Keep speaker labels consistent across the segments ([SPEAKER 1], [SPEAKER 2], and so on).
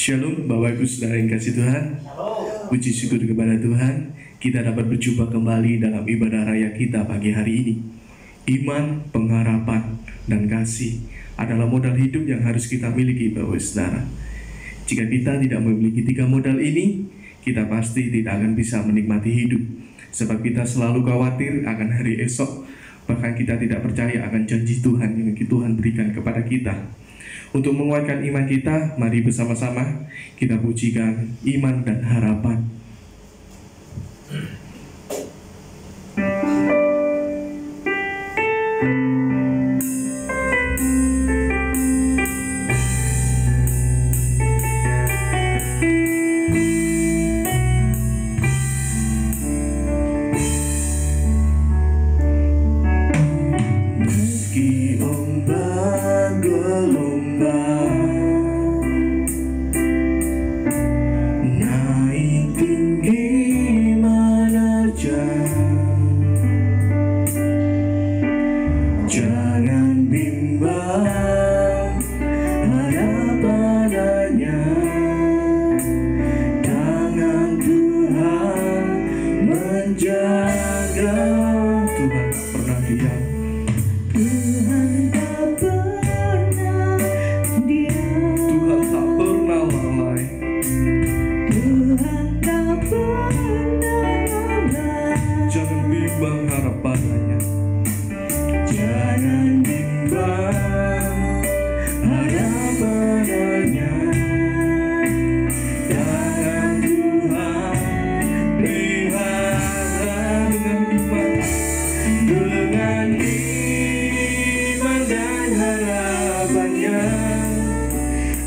[SPEAKER 1] Shalom Bapak Ibu Saudara yang kasih Tuhan. Puji syukur kepada Tuhan, kita dapat berjumpa kembali dalam ibadah raya kita pagi hari ini. Iman, pengharapan, dan kasih adalah modal hidup yang harus kita miliki Bapak Ibu Saudara. Jika kita tidak memiliki tiga modal ini, kita pasti tidak akan bisa menikmati hidup. Sebab kita selalu khawatir akan hari esok, bahkan kita tidak percaya akan janji Tuhan yang Tuhan berikan kepada kita. Untuk menguatkan iman kita, mari bersama-sama kita pujikan iman dan harapan.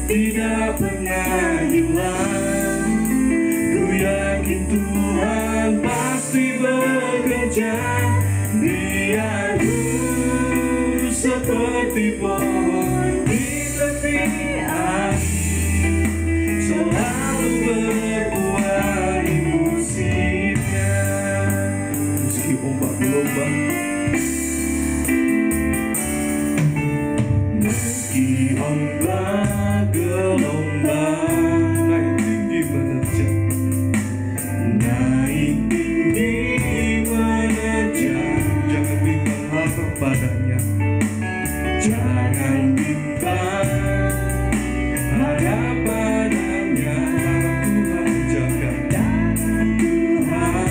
[SPEAKER 2] Tidak pernah hilang. Ku yakin Tuhan pasti bekerja. Biar ku seperti pohon di tepi air, selalu berbuah di musimnya.
[SPEAKER 1] Meski ombak gelombang,
[SPEAKER 2] meski ombak gelombang
[SPEAKER 1] naik tinggi menerjang,
[SPEAKER 2] naik tinggi menerjang,
[SPEAKER 1] jangan bimbang harap padanya.
[SPEAKER 2] jangan bimbang harap padanya.
[SPEAKER 1] Tuhan menjaga,
[SPEAKER 2] Tuhan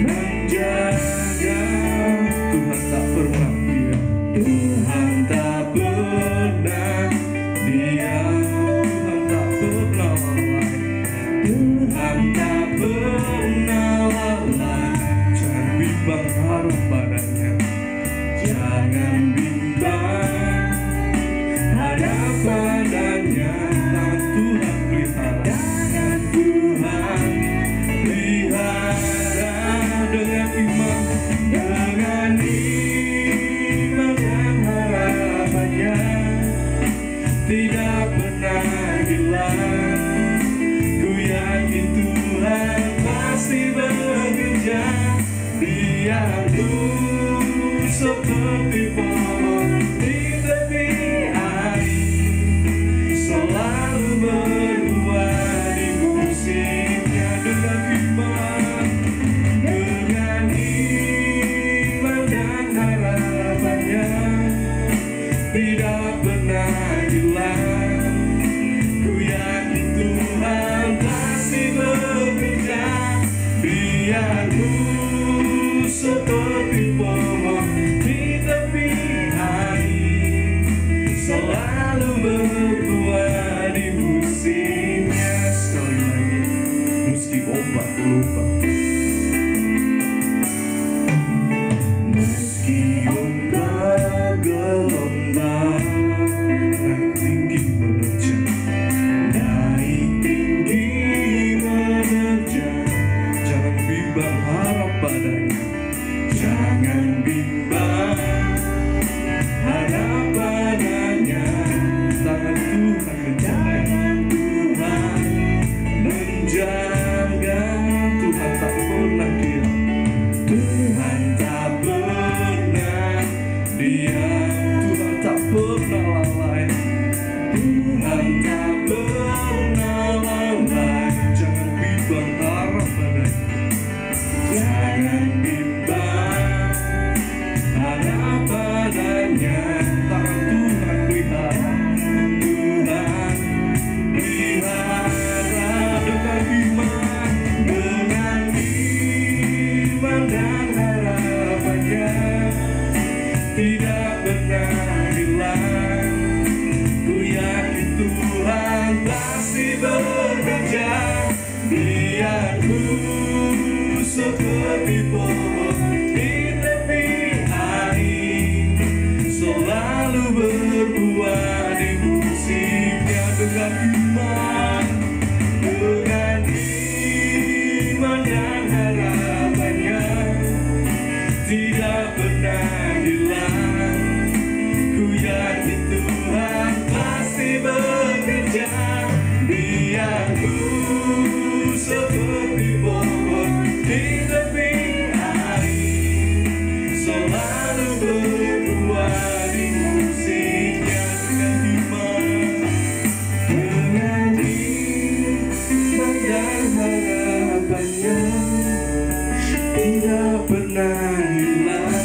[SPEAKER 2] menjaga,
[SPEAKER 1] Tuhan tak pernah diam.
[SPEAKER 2] Tuhan tak pernah diam,
[SPEAKER 1] Tuhan tak pernah lalai.
[SPEAKER 2] Tuhan tak pernah lalai.
[SPEAKER 1] Jangan bimbang harap padanya.
[SPEAKER 2] Jangan bimbang harap padanya.
[SPEAKER 1] Tangan Tuhan pelihara,
[SPEAKER 2] Tangan Tuhan pelihara dengan iman, dengan iman dan harapannya tidak pernah hilang. Ku yakin Tuhan pasti bekerja. Biar ku seperti pohon di tepi air, selalu berbuah di musimnya. Dengan iman dan harapannya tidak pernah hilang. Ku yakin Tuhan pasti bekerja. Biar ku seperti pohon di tepi air, selalu berbuah di musimnya.
[SPEAKER 1] sekali lagi, meski ombak gelombang,
[SPEAKER 2] Meski ombak gelombang
[SPEAKER 1] naik tinggi menerjang,
[SPEAKER 2] naik tinggi menerjang,
[SPEAKER 1] jangan bimbang harap padanya.
[SPEAKER 2] jangan bimbang harap padanya.
[SPEAKER 1] Tangan Tuhan menjaga,
[SPEAKER 2] Tangan Tuhan menjaga,
[SPEAKER 1] Tuhan
[SPEAKER 2] pasti bekerja. Biar ku seperti pohon di tepi air, selalu berbuah di musimnya. Dengan iman dan harapannya tidak pernah hilang. Ku yakin Tuhan pasti bekerja. Biar ku seperti pohon di tepi air, selalu berbuah di musimnya. Dengan iman dan harapannya tidak pernah hilang.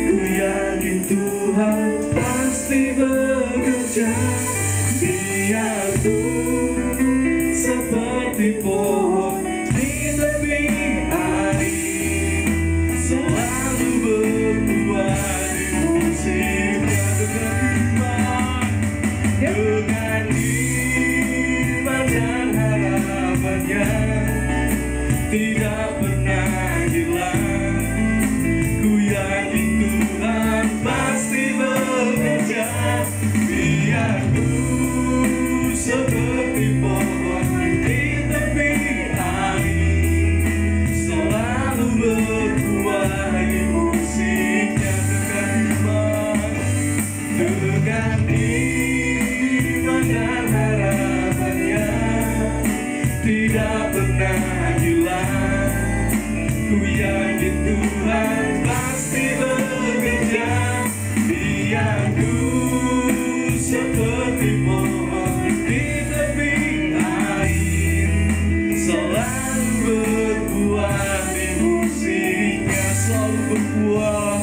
[SPEAKER 2] Ku yakin Tuhan pasti bekerja. Biar ku seperti pohon di tepi air, selalu berbuah di musimnya. Dengan iman dan harapannya tidak pernah hilang. Ku yakin Tuhan pasti bekerja. Biar ku seperti pohon di tepi air, selalu berbuah di musimnya. Dengan iman dan harapannya tidak pernah hilang. Ku yakin Tuhan pasti bekerja. Biar ku seperti pohon di tepi air, selalu berbuah di musimnya. Selalu berbuah,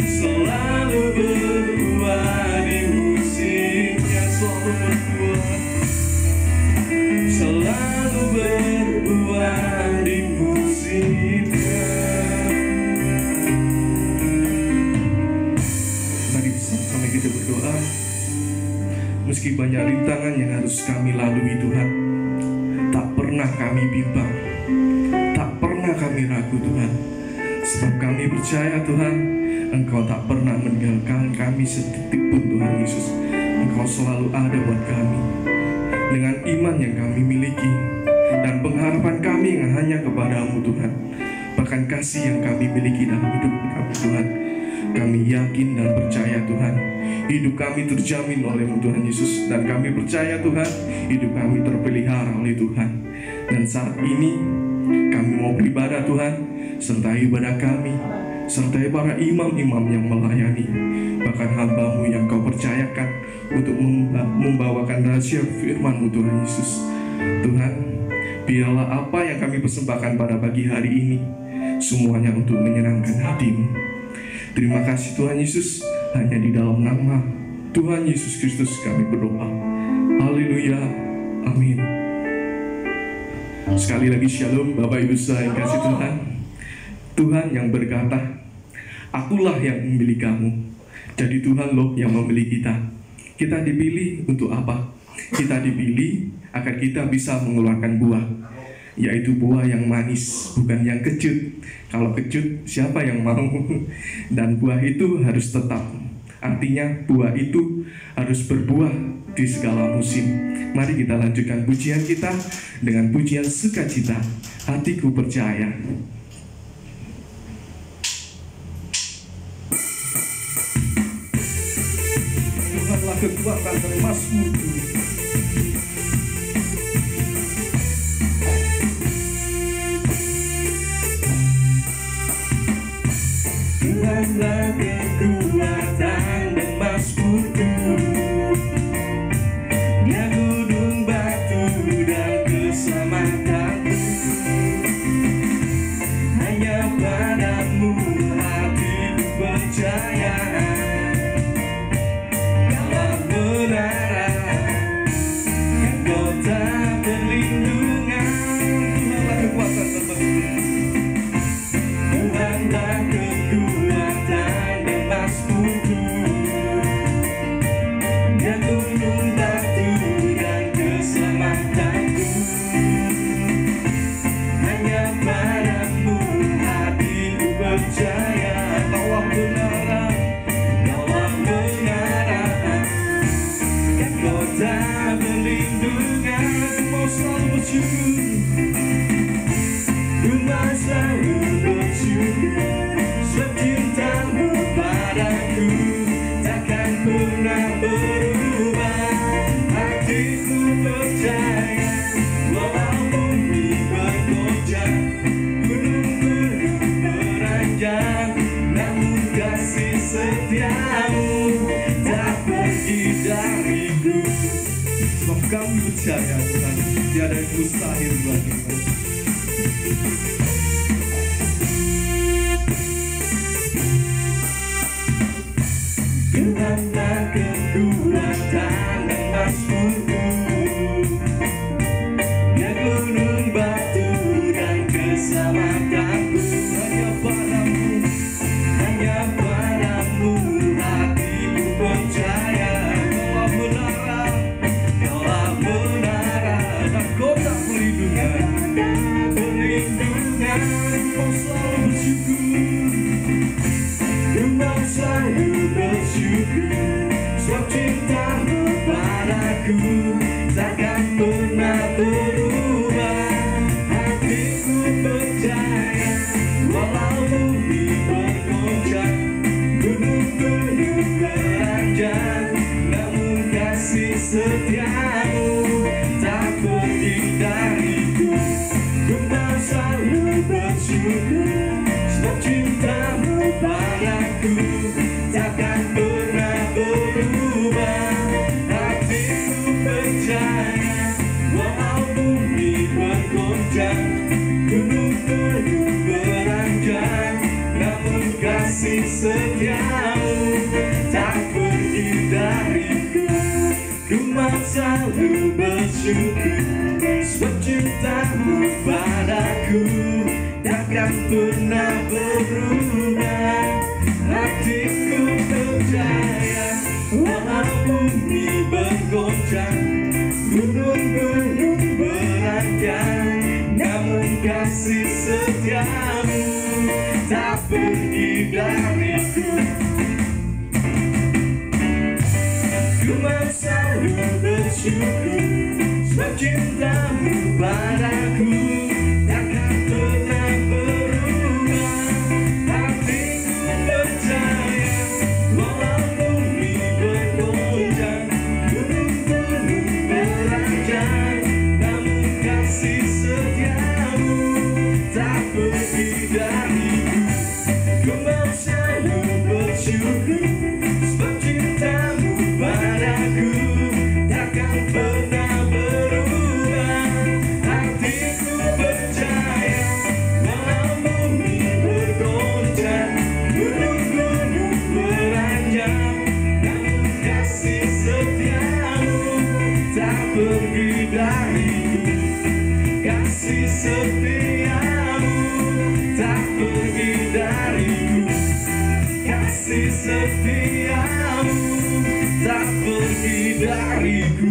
[SPEAKER 2] selalu berbuah di musimnya. Selalu berbuah, selalu berbuah di musimnya.
[SPEAKER 1] Mari sama kita berdoa. Meski banyak rintangan yang harus kami lalui Tuhan, tak pernah kami bimbang, tak pernah kami ragu Tuhan. Sebab kami percaya Tuhan, Engkau tak pernah meninggalkan kami setitik pun Tuhan Yesus. Engkau selalu ada buat kami. Dengan iman yang kami miliki dan pengharapan kami yang hanya kepadamu Tuhan, bahkan kasih yang kami miliki dalam hidup kami Tuhan, kami yakin dan percaya Tuhan, hidup kami terjamin oleh-Mu Tuhan Yesus. Dan kami percaya Tuhan, hidup kami terpelihara oleh Tuhan. Dan saat ini kami mau beribadah Tuhan, sertai ibadah kami, sertai para imam-imam yang melayani, bahkan hamba-Mu yang Kau percayakan untuk membawakan rahasia firman-Mu Tuhan Yesus. Tuhan, biarlah apa yang kami persembahkan pada pagi hari ini semuanya untuk menyenangkan hati-Mu. Terima kasih Tuhan Yesus, hanya di dalam nama Tuhan Yesus Kristus kami berdoa. Haleluya, amin. Sekali lagi shalom Bapak Ibu saudara yang kasih Tuhan. Tuhan yang berkata, akulah yang memilih kamu. Jadi Tuhan loh yang memilih kita. Kita dipilih untuk apa? Kita dipilih agar kita bisa mengeluarkan buah, yaitu buah yang manis, bukan yang kecut. Kalau kecut, siapa yang mau? Dan buah itu harus tetap. Artinya buah itu harus berbuah di segala musim. Mari kita lanjutkan pujian kita dengan pujian sukacita. Hatiku percaya. Tuhanlah kekuatan dan masmurku.
[SPEAKER 2] Tuhanlah kekuatan dan masmurku, Dia gunung batu dan keselamatanku. Hanya padamu hatiku percaya, dalam menara kan kota perlindungan.
[SPEAKER 1] Tuhanlah kekuatan dan masmurku.
[SPEAKER 2] Tuhanlah kekuatan dan masmurku, Dia gunung batu perlindungan. Ku mau selalu bersyukur, ku mau selalu bersyukur. Sebab cintamu padaku takkan pernah berubah. Hatiku percaya, walau bumi bergoncang, gunung-gunung beranjak, namun kasih setiamu tak pergi dariku. Sebab kami percaya Tuhan, tiada yang mustahil bagimu. Kemana kekuatan emasmu, ya gunung batu dan keselamatanku. Hanya padamu hatiku percaya. Kaulah menara dan kota perlindungan. Perlindungan, ku mau selalu bersyukur, ku mau selalu bersyukur. Sebab cintamu padaku takkan pernah berubah. Hatiku percaya, walau bumi bergoncang, gunung-gunung beranjak, namun kasih setiamu tak pergi dariku. Ku mau selalu bersyukur, sebab cintamu padaku takkan pernah berubah. Hatiku percaya, walau bumi bergoncang, gunung-gunung beranjak, namun kasih setiamu tak pergi dariku. Ku mau selalu bersyukur, sebab cintamu padaku takkan pernah berubah. Hatiku percaya, walau bumi bergoncang, gunung-gunung beranjak, namun kasih setiamu tak pergi dariku. Ku mau selalu bersyukur, sebab cintamu padaku takkan pernah berubah. Hatiku percaya, walau bumi bergoncang, gunung-gunung beranjak, namun kasih setiamu tak pergi dariku. Ku mau selalu bersyukur, sebab cintamu padaku takkan pernah berubah. Hatiku percaya, walau bumi bergoncang, gunung-gunung beranjak, namun kasih setiamu tak pergi dariku. Kasih setiamu tak pergi dariku. Kasih setiamu tak pergi dariku.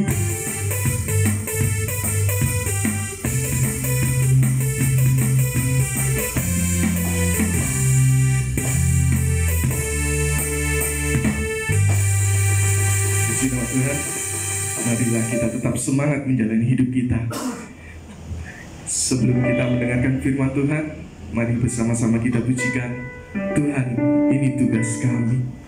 [SPEAKER 1] Puji nama Tuhan, marilah kita tetap semangat menjalani hidup kita. Sebelum kita mendengarkan firman Tuhan, mari bersama-sama kita pujikan Tuhan, ini tugas kami.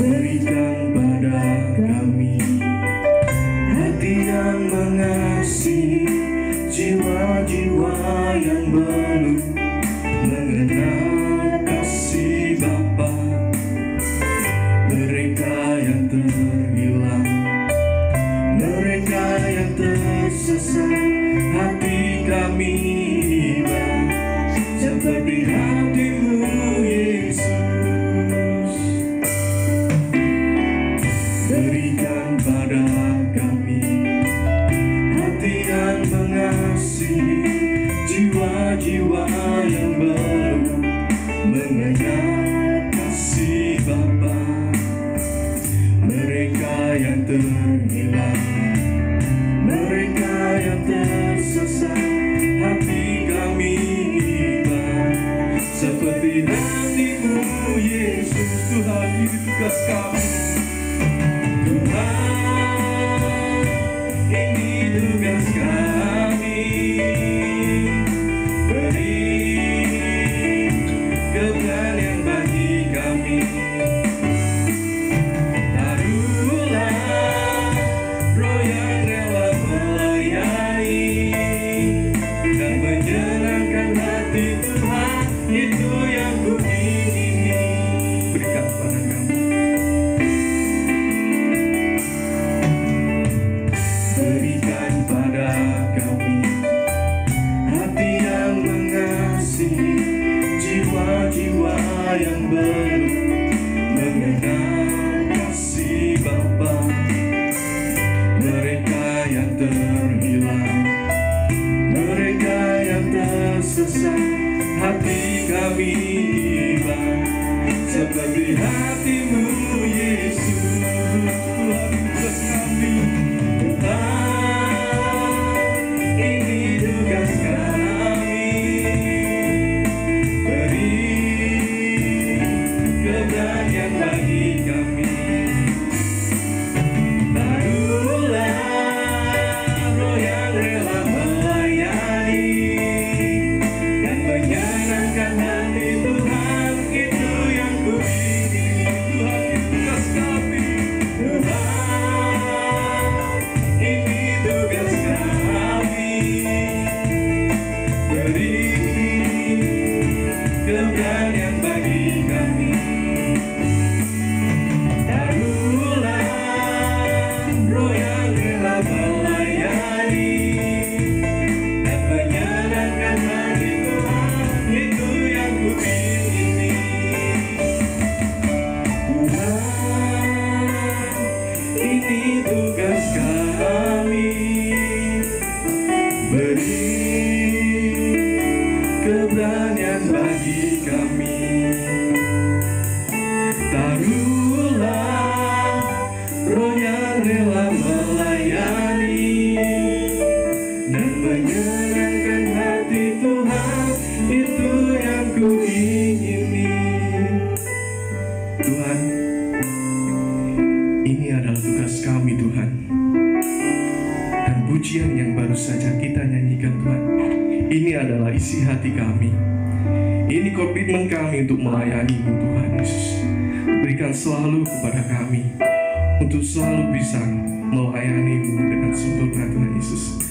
[SPEAKER 1] Berikan pada kami hati yang mengasihi, jiwa-jiwa yang Bapa. Mereka yang terhilang, mereka yang tersesat, hati kami iba seperti hati-Mu Yesus. Tuhan, ini tugas kami. Tuhan, ini tugas kami. Beri keberanian bagi kami. Taruhlah roh yang rela melayani dan menyenangkan hati Tuhan, itu yang ku ingini. Berikan pada kami. Berikan pada kami hati yang mengasihi, jiwa-jiwa yang belum mengenal kasih Bapa. Mereka yang terhilang, mereka yang tersesat, hati kami iba seperti hati-Mu Yesus. Tuhan, tugas kami. Tuhan, ini tugas kami. Beri keberanian bagi kami. Taruhlah roh yang rela melayani dan menyenangkan hati Tuhan, itu yang ku ingini. Tuhan, tugas kami. Tuhan, ini tugas kami. Beri keberanian bagi kami. Taruhlah roh yang rela melayani dan menyenangkan hati Tuhan, itu yang ku ingini. Tuhan, ini tugas kami. Beri keberanian bagi kami. Taruhlah roh yang rela melayani dan menyenangkan hati Tuhan, itu yang ku ingini. Tuhan, ini adalah tugas kami Tuhan. Dan pujian yang baru saja kita nyanyikan Tuhan, ini adalah isi hati kami. Ini komitmen kami untuk melayani-Mu Tuhan Yesus. Berikan selalu kepada kami untuk selalu bisa melayani-Mu dengan sempurna Tuhan Yesus.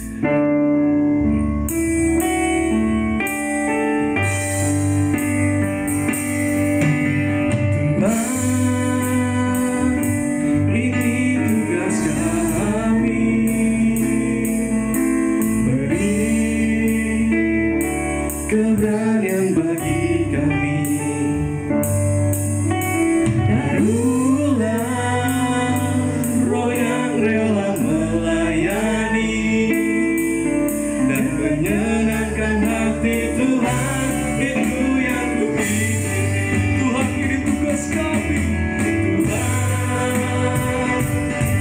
[SPEAKER 1] Tuhan, ini tugas kami. Beri keberanian bagi kami. Taruhlah roh yang rela melayani dan menyenangkan hati Tuhan, itu yang ku ingini. Tuhan, ini tugas kami. Tuhan,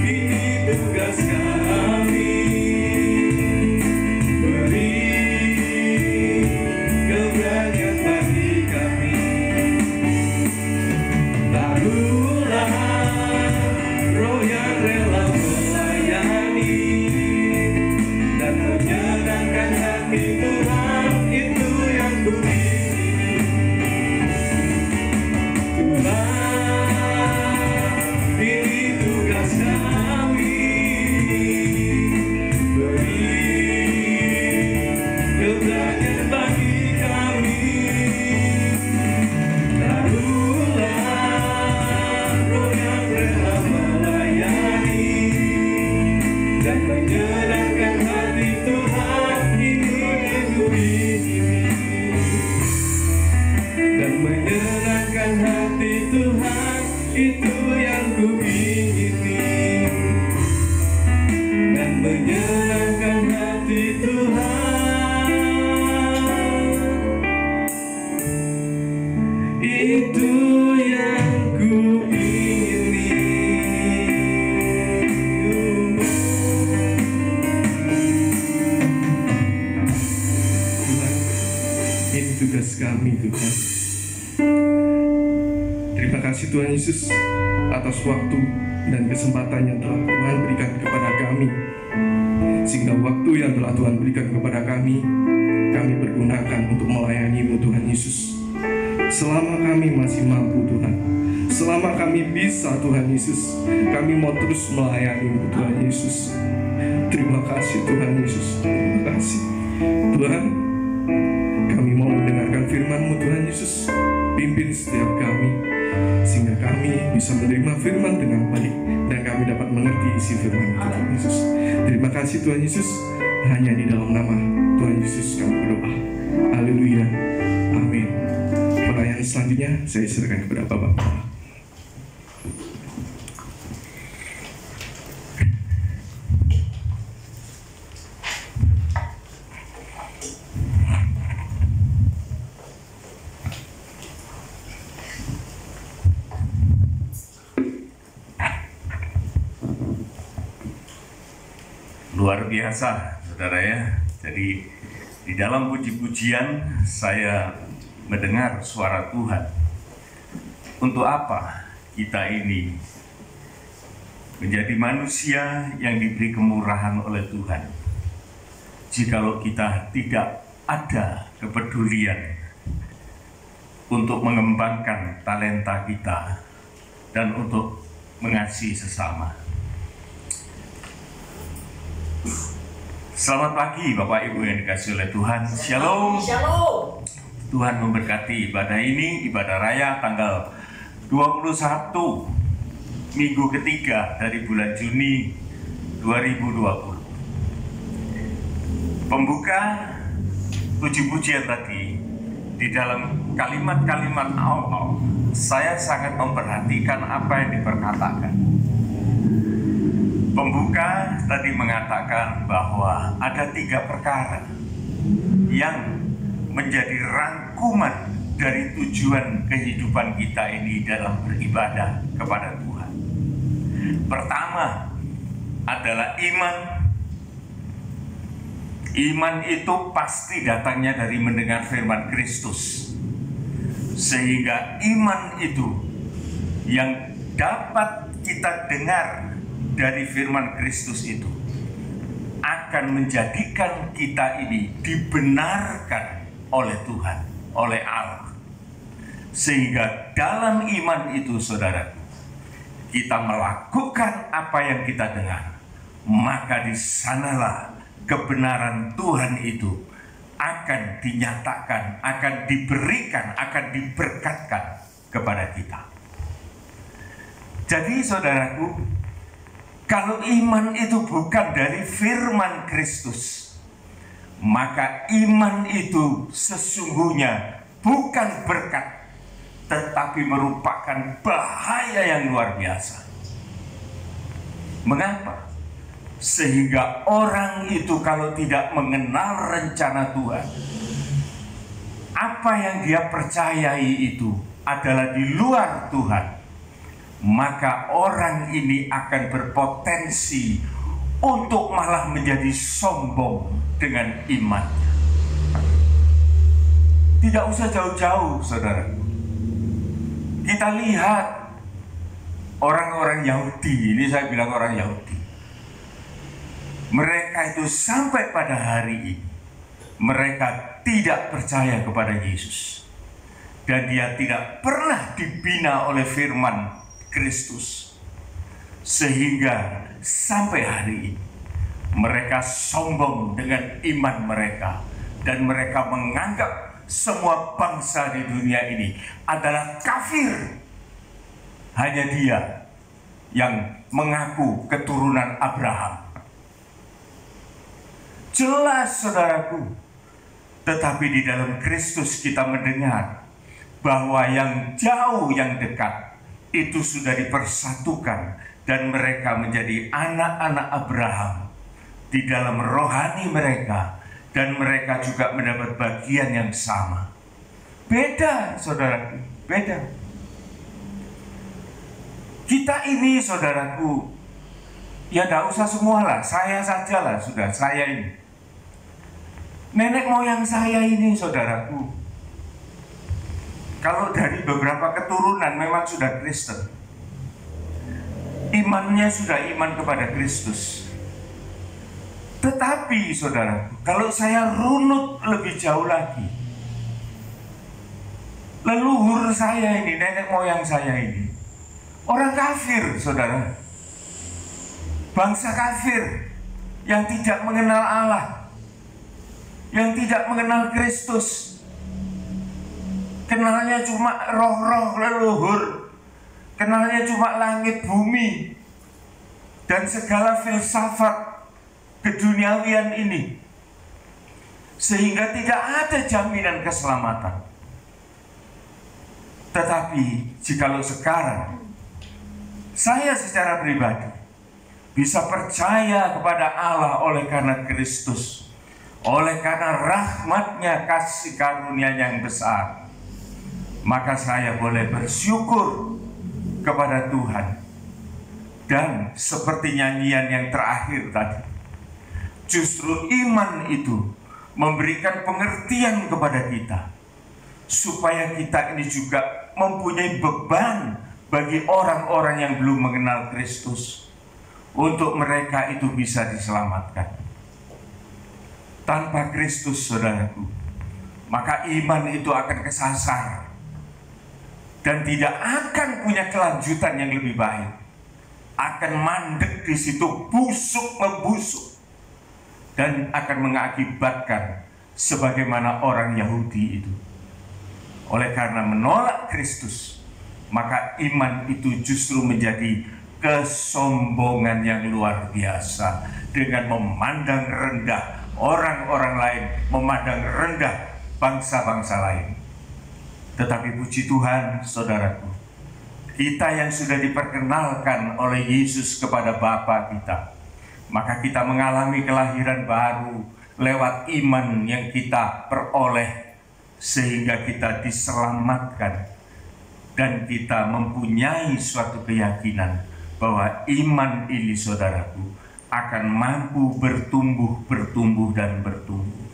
[SPEAKER 1] ini tugas kami. Beri keberanian bagi kami. Taruhlah roh yang rela melayani dan menyenangkan hati Tuhan, itu yang ku ingini. Tuhan, ini tugas kami. Beri keberanian bagi kami. Taruhlah roh yang rela melayani dan menyenangkan hati Tuhan, itu yang ku ingini. Dan menyenangkan hati Tuhan, itu yang ku ingini. Dan menyenangkan hati Tuhan, itu yang ku kami Tuhan. Terima kasih Tuhan Yesus atas waktu dan kesempatan yang telah Tuhan berikan kepada kami, sehingga waktu yang telah Tuhan berikan kepada kami pergunakan untuk melayani-Mu Tuhan Yesus. Selama kami masih mampu Tuhan, selama kami bisa Tuhan Yesus, kami mau terus melayani-Mu Tuhan Yesus. Terima kasih Tuhan Yesus, terima kasih Tuhan. Kami mau mendengarkan firman-Mu Tuhan Yesus. Pimpin setiap kami, sehingga kami bisa menerima firman dengan baik dan kami dapat mengerti isi firman Tuhan Yesus. Terima kasih Tuhan Yesus. Hanya di dalam nama Tuhan Yesus kami berdoa. Haleluya. Amin. Pelayanan selanjutnya saya serahkan kepada Bapak.
[SPEAKER 3] Luar biasa, saudara ya. Jadi di dalam puji-pujian saya mendengar suara Tuhan. Untuk apa kita ini menjadi manusia yang diberi kemurahan oleh Tuhan, jikalau kita tidak ada kepedulian untuk mengembangkan talenta kita dan untuk mengasihi sesama. Selamat pagi Bapak Ibu yang dikasihi oleh Tuhan. Shalom.
[SPEAKER 4] Shalom.
[SPEAKER 3] Tuhan memberkati ibadah ini, ibadah raya tanggal 21 minggu ketiga dari bulan Juni 2020. Pembuka puji-pujian tadi, di dalam kalimat-kalimat awal saya sangat memperhatikan apa yang diperkatakan. Pembuka tadi mengatakan bahwa ada 3 perkara yang menjadi rangkuman dari tujuan kehidupan kita ini dalam beribadah kepada Tuhan. Pertama adalah iman. Iman itu pasti datangnya dari mendengar firman Kristus. Sehingga iman itu yang dapat kita dengar dari firman Kristus itu akan menjadikan kita ini dibenarkan oleh Tuhan, oleh Allah. Sehingga dalam iman itu, saudara, kita melakukan apa yang kita dengar, maka di sanalah kebenaran Tuhan itu akan dinyatakan, akan diberikan, akan diberkatkan kepada kita. Jadi saudaraku, kalau iman itu bukan dari firman Kristus, maka iman itu sesungguhnya bukan berkat, tetapi merupakan bahaya yang luar biasa. Mengapa? Sehingga orang itu kalau tidak mengenal rencana Tuhan, apa yang dia percayai itu adalah di luar Tuhan, maka orang ini akan berpotensi untuk malah menjadi sombong dengan iman. Tidak usah jauh-jauh, saudara. Kita lihat orang-orang Yahudi, ini saya bilang orang Yahudi, mereka itu sampai pada hari ini mereka tidak percaya kepada Yesus, dan dia tidak pernah dibina oleh firman Kristus, sehingga sampai hari ini mereka sombong dengan iman mereka, dan mereka menganggap semua bangsa di dunia ini adalah kafir. Hanya dia yang mengaku keturunan Abraham. Jelas saudaraku, tetapi di dalam Kristus kita mendengar bahwa yang jauh, yang dekat itu sudah dipersatukan, dan mereka menjadi anak-anak Abraham di dalam rohani mereka, dan mereka juga mendapat bagian yang sama. Beda, saudaraku, beda. Kita ini, saudaraku, ya tidak usah semualah, saya sajalah, sudah, saya ini. Nenek moyang saya ini, saudaraku, kalau dari beberapa keturunan memang sudah Kristen, imannya sudah iman kepada Kristus. Tetapi saudara, kalau saya runut lebih jauh lagi, leluhur saya ini, nenek moyang saya ini, orang kafir, saudara. Bangsa kafir yang tidak mengenal Allah, yang tidak mengenal Kristus. Kenalnya cuma roh-roh leluhur, kenalnya cuma langit bumi, dan segala filsafat keduniawian ini, sehingga tidak ada jaminan keselamatan. Tetapi jikalau sekarang saya secara pribadi bisa percaya kepada Allah oleh karena Kristus, oleh karena rahmatnya, kasih karunia yang besar, maka saya boleh bersyukur kepada Tuhan. Dan seperti nyanyian yang terakhir tadi, justru iman itu memberikan pengertian kepada kita, supaya kita ini juga mempunyai beban bagi orang-orang yang belum mengenal Kristus, untuk mereka itu bisa diselamatkan. Tanpa Kristus, saudaraku, maka iman itu akan kesasar dan tidak akan punya kelanjutan yang lebih baik. Akan mandek di situ, busuk membusuk, dan akan mengakibatkan sebagaimana orang Yahudi itu. Oleh karena menolak Kristus, maka iman itu justru menjadi kesombongan yang luar biasa, dengan memandang rendah orang-orang lain, memandang rendah bangsa-bangsa lain. Tetapi puji Tuhan, saudaraku, kita yang sudah diperkenalkan oleh Yesus kepada Bapa kita, maka kita mengalami kelahiran baru lewat iman yang kita peroleh, sehingga kita diselamatkan. Dan kita mempunyai suatu keyakinan bahwa iman ini, saudaraku, akan mampu bertumbuh dan bertumbuh.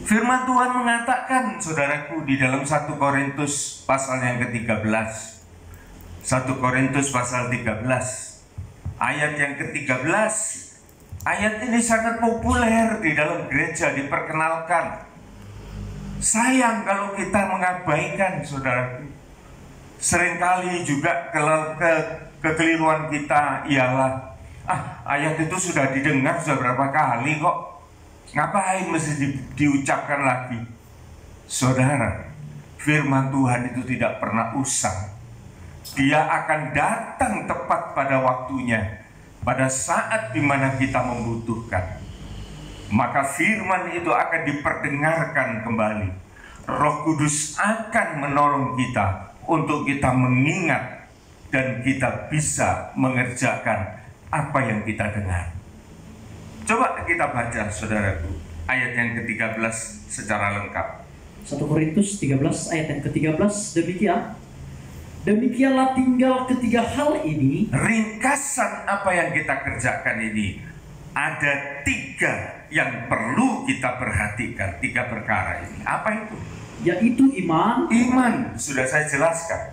[SPEAKER 3] Firman Tuhan mengatakan, saudaraku, di dalam 1 Korintus pasal yang ke-13, 1 Korintus pasal 13, ayat yang ke-13. Ayat ini sangat populer di dalam gereja, diperkenalkan. Sayang kalau kita mengabaikan, saudaraku. Seringkali juga kekeliruan kita ialah, ayat itu sudah didengar sudah berapa kali kok, ngapain mesti diucapkan lagi? Saudara, firman Tuhan itu tidak pernah usang. Dia akan datang tepat pada waktunya, pada saat dimana kita membutuhkan. Maka firman itu akan diperdengarkan kembali. Roh Kudus akan menolong kita untuk kita mengingat, dan kita bisa mengerjakan apa yang kita dengar. Coba kita baca, saudaraku, ayat yang ke-13 secara lengkap.
[SPEAKER 2] 1 Korintus 13 ayat yang ke-13 demikian. Demikianlah tinggal ketiga hal ini.
[SPEAKER 3] Ringkasan apa yang kita kerjakan ini, ada 3 yang perlu kita perhatikan. 3 perkara ini. Apa itu?
[SPEAKER 2] Yaitu iman.
[SPEAKER 3] Iman, sudah saya jelaskan.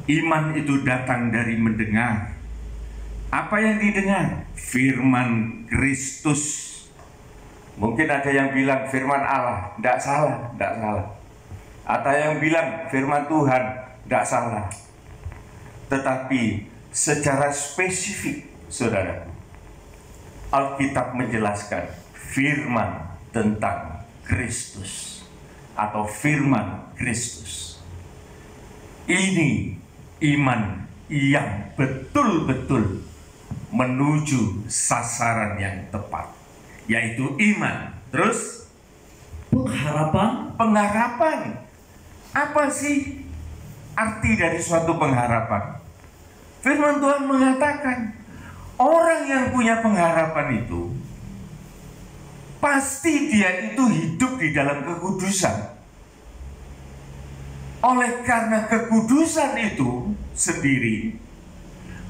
[SPEAKER 3] Iman itu datang dari mendengar. Apa yang didengar? Firman Kristus. Mungkin ada yang bilang firman Allah. Tidak salah, tidak salah. Ada yang bilang firman Tuhan. Tidak salah. Tetapi secara spesifik, saudara, Alkitab menjelaskan firman tentang Kristus, atau firman Kristus. Ini iman yang betul-betul menuju sasaran yang tepat, yaitu iman. Terus
[SPEAKER 2] pengharapan.
[SPEAKER 3] Pengharapan. Apa sih arti dari suatu pengharapan? Firman Tuhan mengatakan, orang yang punya pengharapan itu pasti dia itu hidup di dalam kekudusan. Oleh karena kekudusan itu sendiri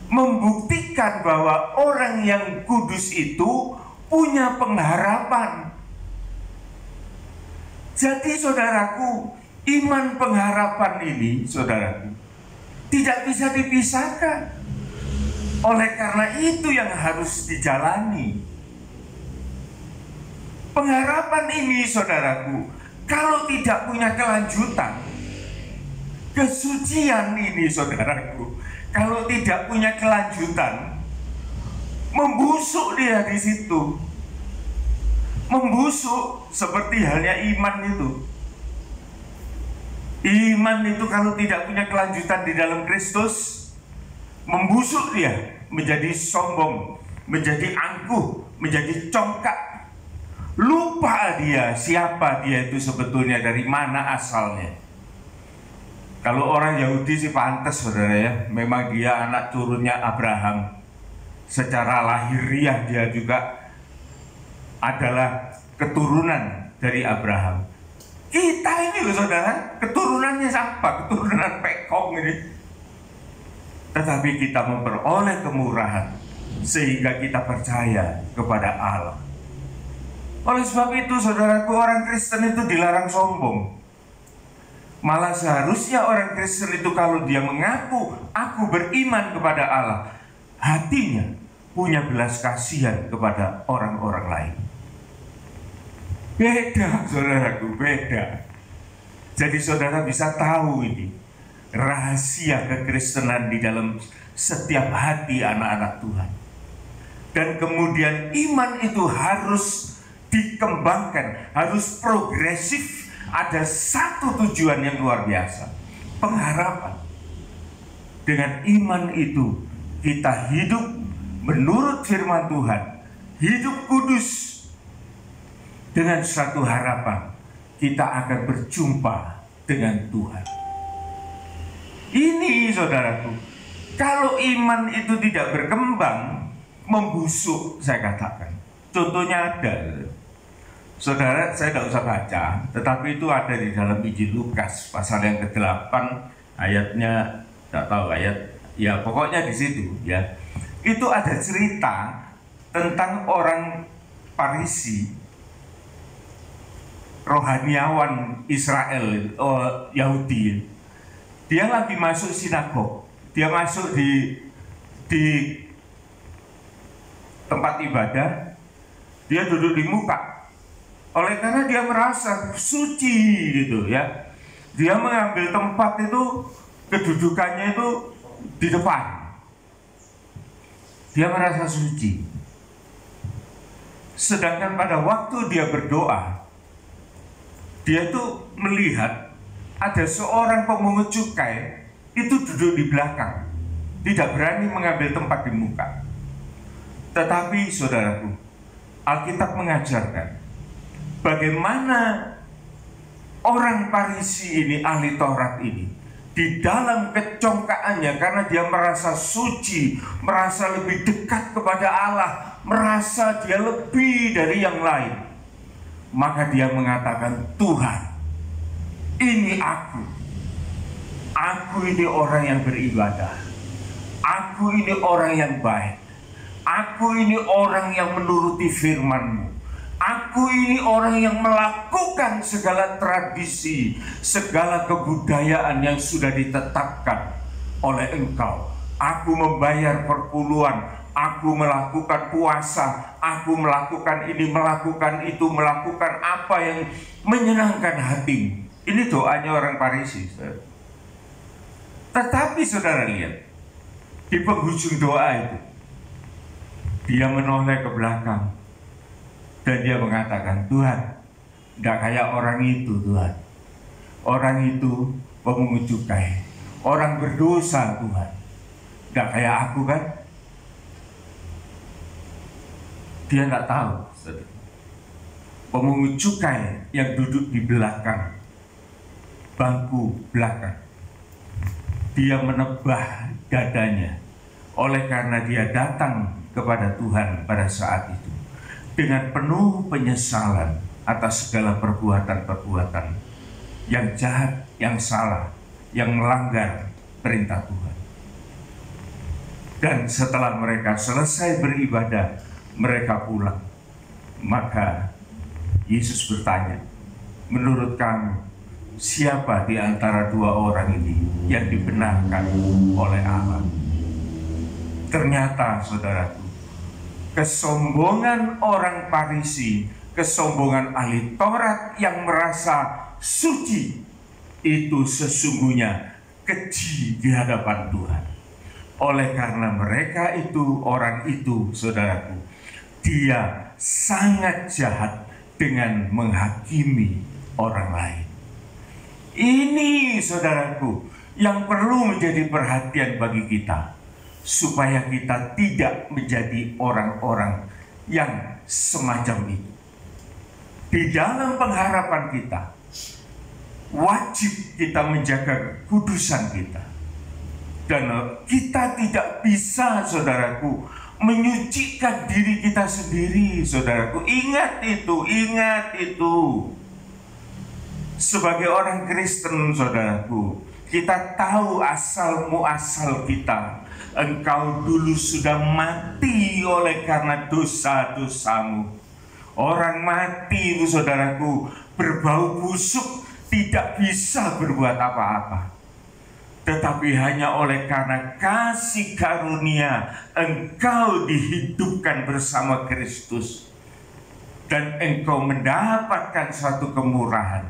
[SPEAKER 3] membuktikan bahwa orang yang kudus itu punya pengharapan. Jadi saudaraku, Iman pengharapan ini, saudaraku, tidak bisa dipisahkan. Oleh karena itu yang harus dijalani. Pengharapan ini, saudaraku, kalau tidak punya kelanjutan, kesucian ini, saudaraku, kalau tidak punya kelanjutan, membusuk dia di situ. Membusuk seperti halnya iman itu. Iman itu kalau tidak punya kelanjutan di dalam Kristus, membusuk dia, menjadi sombong, menjadi angkuh, menjadi congkak. Lupa dia siapa dia itu sebetulnya, dari mana asalnya. Kalau orang Yahudi sih pantas, saudara ya, memang dia anak turunnya Abraham. Secara lahiriah dia juga adalah keturunan dari Abraham. Kita ini loh saudara, keturunannya siapa? Keturunan pekong ini. Tetapi kita memperoleh kemurahan sehingga kita percaya kepada Allah. Oleh sebab itu, saudaraku, orang Kristen itu dilarang sombong. Malah seharusnya orang Kristen itu kalau dia mengaku, aku beriman kepada Allah, hatinya punya belas kasihan kepada orang-orang lain. Beda, saudaraku, beda. Jadi saudara bisa tahu ini rahasia kekristenan di dalam setiap hati anak-anak Tuhan. Dan kemudian iman itu harus dikembangkan, harus progresif. Ada satu tujuan yang luar biasa, pengharapan. Dengan iman itu kita hidup menurut firman Tuhan, hidup kudus. Dengan suatu harapan kita akan berjumpa dengan Tuhan. Ini saudaraku, kalau iman itu tidak berkembang, membusuk, saya katakan. Contohnya ada, saudara, saya tidak usah baca, tetapi itu ada di dalam Injil Lukas pasal yang ke-8, ayatnya tidak tahu ayat, ya pokoknya di situ ya. Itu ada cerita tentang orang Farisi, rohaniawan Israel, Yahudi. Dia lagi masuk sinagog, dia masuk di tempat ibadah, dia duduk di muka. Oleh karena dia merasa suci gitu ya, dia mengambil tempat itu, kedudukannya itu di depan. Dia merasa suci. Sedangkan pada waktu dia berdoa, dia tuh melihat ada seorang pemungut cukai itu duduk di belakang, tidak berani mengambil tempat di muka. Tetapi saudaraku, Alkitab mengajarkan bagaimana orang Farisi ini, ahli Taurat ini, di dalam kecongkaannya karena dia merasa suci, merasa lebih dekat kepada Allah, merasa dia lebih dari yang lain, maka dia mengatakan, Tuhan, ini aku ini orang yang beribadah, aku ini orang yang baik, aku ini orang yang menuruti firman-Mu, aku ini orang yang melakukan segala tradisi, segala kebudayaan yang sudah ditetapkan oleh Engkau. Aku membayar perpuluhan, aku melakukan puasa, aku melakukan ini, melakukan itu, melakukan apa yang menyenangkan hati. Ini doanya orang Farisi. Tetapi saudara lihat, di penghujung doa itu, dia menoleh ke belakang dan dia mengatakan, Tuhan, tidak kayak orang itu, Tuhan. Orang itu pemungut cukai, orang berdosa, Tuhan. Tidak kayak aku kan? Dia tidak tahu, pemungut cukai yang duduk di belakang, bangku belakang, dia menebah dadanya oleh karena dia datang kepada Tuhan pada saat itu dengan penuh penyesalan atas segala perbuatan-perbuatan yang jahat, yang salah, yang melanggar perintah Tuhan. Dan setelah mereka selesai beribadah, mereka pulang. Maka Yesus bertanya, menurut kamu, siapa di antara dua orang ini yang dibenarkan oleh Allah? Ternyata, saudaraku, kesombongan orang Farisi, kesombongan ahli Taurat yang merasa suci, itu sesungguhnya keji di hadapan Tuhan. Oleh karena mereka itu, orang itu, saudaraku, dia sangat jahat dengan menghakimi orang lain. Ini, saudaraku, yang perlu menjadi perhatian bagi kita, supaya kita tidak menjadi orang-orang yang semacam itu. Di dalam pengharapan kita, wajib kita menjaga kekudusan kita. Dan kita tidak bisa, saudaraku, menyucikan diri kita sendiri, saudaraku. Ingat itu. Sebagai orang Kristen, saudaraku, kita tahu asal muasal kita. Engkau dulu sudah mati oleh karena dosa-dosamu. Orang mati itu, saudaraku, berbau busuk, tidak bisa berbuat apa-apa. Tetapi hanya oleh karena kasih karunia, engkau dihidupkan bersama Kristus. Dan engkau mendapatkan suatu kemurahan,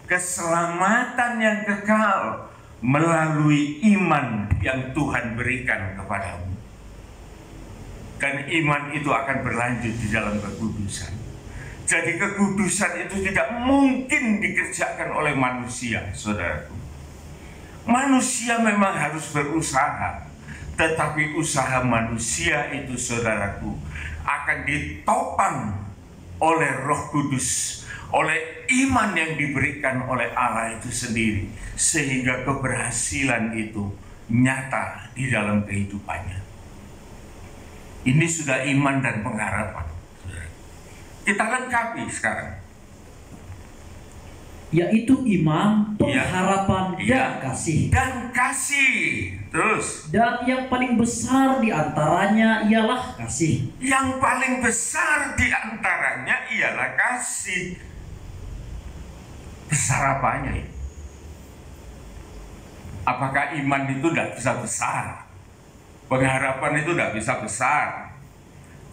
[SPEAKER 3] keselamatan yang kekal, melalui iman yang Tuhan berikan kepadamu. Dan iman itu akan berlanjut di dalam kekudusan. Jadi kekudusan itu tidak mungkin dikerjakan oleh manusia, saudaraku. Manusia memang harus berusaha, tetapi usaha manusia itu, saudaraku, akan ditopang oleh Roh Kudus, oleh iman yang diberikan oleh Allah itu sendiri, sehingga keberhasilan itu nyata di dalam kehidupannya. Ini sudah iman dan pengharapan. Kita lengkapi sekarang,
[SPEAKER 2] yaitu iman, pengharapan, dan kasih.
[SPEAKER 3] Dan kasih. Terus.
[SPEAKER 2] Dan yang paling besar di antaranya ialah kasih.
[SPEAKER 3] Yang paling besar di antaranya ialah kasih. Besar apanya ya? Apakah iman itu tidak bisa besar? Pengharapan itu tidak bisa besar?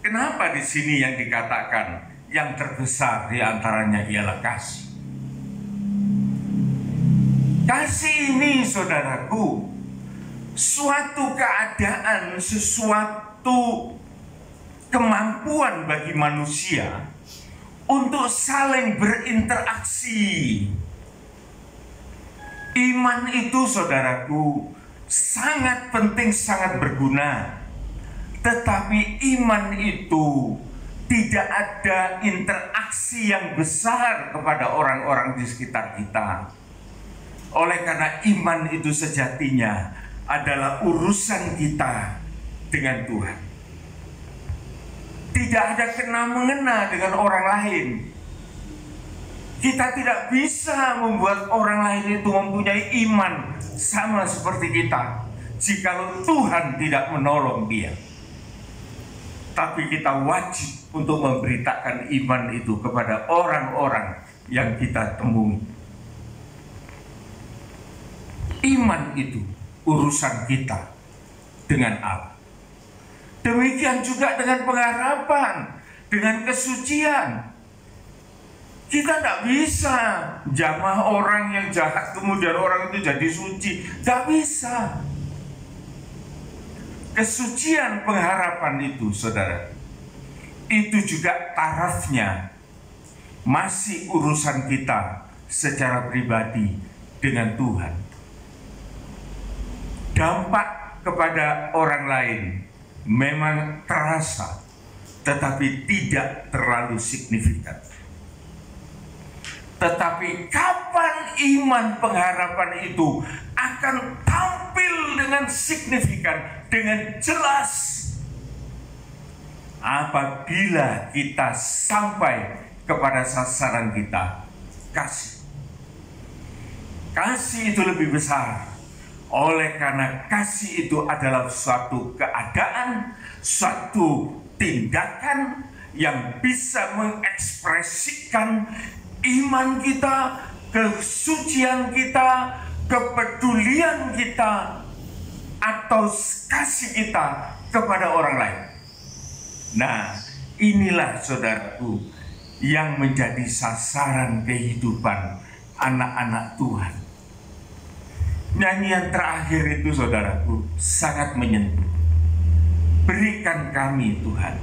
[SPEAKER 3] Kenapa di sini yang dikatakan yang terbesar di antaranya ialah kasih? Kasih ini, saudaraku, suatu keadaan, sesuatu kemampuan bagi manusia untuk saling berinteraksi. Iman itu, saudaraku, sangat penting, sangat berguna. Tetapi iman itu tidak ada interaksi yang besar kepada orang-orang di sekitar kita. Oleh karena iman itu sejatinya adalah urusan kita dengan Tuhan. Tidak ada kena-mengena dengan orang lain. Kita tidak bisa membuat orang lain itu mempunyai iman sama seperti kita, jikalau Tuhan tidak menolong dia. Tapi kita wajib untuk memberitakan iman itu kepada orang-orang yang kita temui. Iman itu urusan kita dengan Allah. Demikian juga dengan pengharapan, dengan kesucian. Kita tidak bisa jamah orang yang jahat kemudian orang itu jadi suci. Tidak bisa. Kesucian pengharapan itu, saudara, itu juga tarafnya masih urusan kita secara pribadi dengan Tuhan. Dampak kepada orang lain memang terasa, tetapi tidak terlalu signifikan. Tetapi kapan iman pengharapan itu akan tampil dengan signifikan, dengan jelas, apabila kita sampai kepada sasaran kita, kasih. Kasih itu lebih besar. Oleh karena kasih itu adalah suatu keadaan, suatu tindakan yang bisa mengekspresikan iman kita, kesucian kita, kepedulian kita, atau kasih kita kepada orang lain. Nah, inilah saudaraku yang menjadi sasaran kehidupan anak-anak Tuhan. Nyanyian terakhir itu saudaraku sangat menyentuh. Berikan kami Tuhan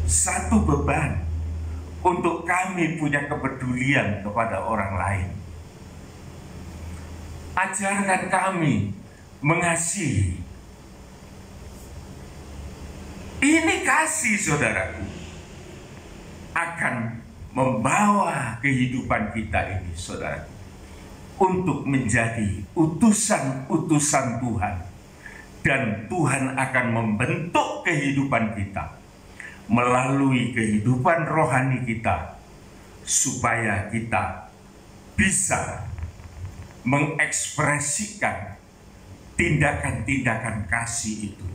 [SPEAKER 3] satu beban untuk kami punya kepedulian kepada orang lain. Ajarkan kami mengasihi. Ini kasih saudaraku akan membawa kehidupan kita ini saudaraku untuk menjadi utusan-utusan Tuhan, dan Tuhan akan membentuk kehidupan kita melalui kehidupan rohani kita supaya kita bisa mengekspresikan tindakan-tindakan kasih itu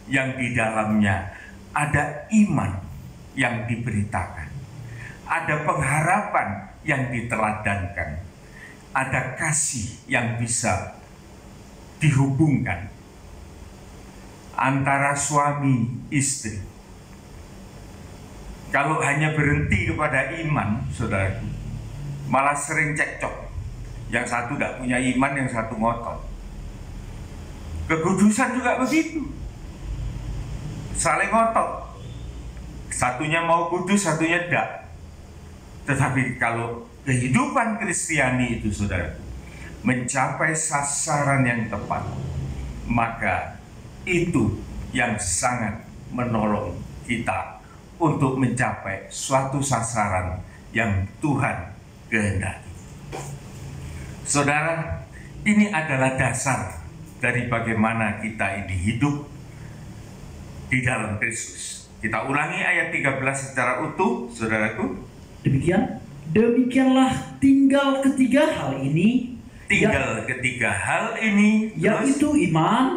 [SPEAKER 3] yang di dalamnya ada iman yang diberitakan, ada pengharapan yang diteladankan, ada kasih yang bisa dihubungkan antara suami istri. Kalau hanya berhenti kepada iman, saudaraku, malah sering cekcok. Yang satu tidak punya iman, yang satu ngotot. Kekudusan juga begitu, saling ngotot. Satunya mau kudus, satunya tidak. Tetapi kalau kehidupan Kristiani itu saudaraku mencapai sasaran yang tepat, maka itu yang sangat menolong kita untuk mencapai suatu sasaran yang Tuhan kehendaki. Saudara, ini adalah dasar dari bagaimana kita ini hidup di dalam Kristus. Kita ulangi ayat 13 secara utuh, saudaraku.
[SPEAKER 2] Demikianlah tinggal ketiga hal ini.
[SPEAKER 3] Ketiga hal ini,
[SPEAKER 2] yaitu iman,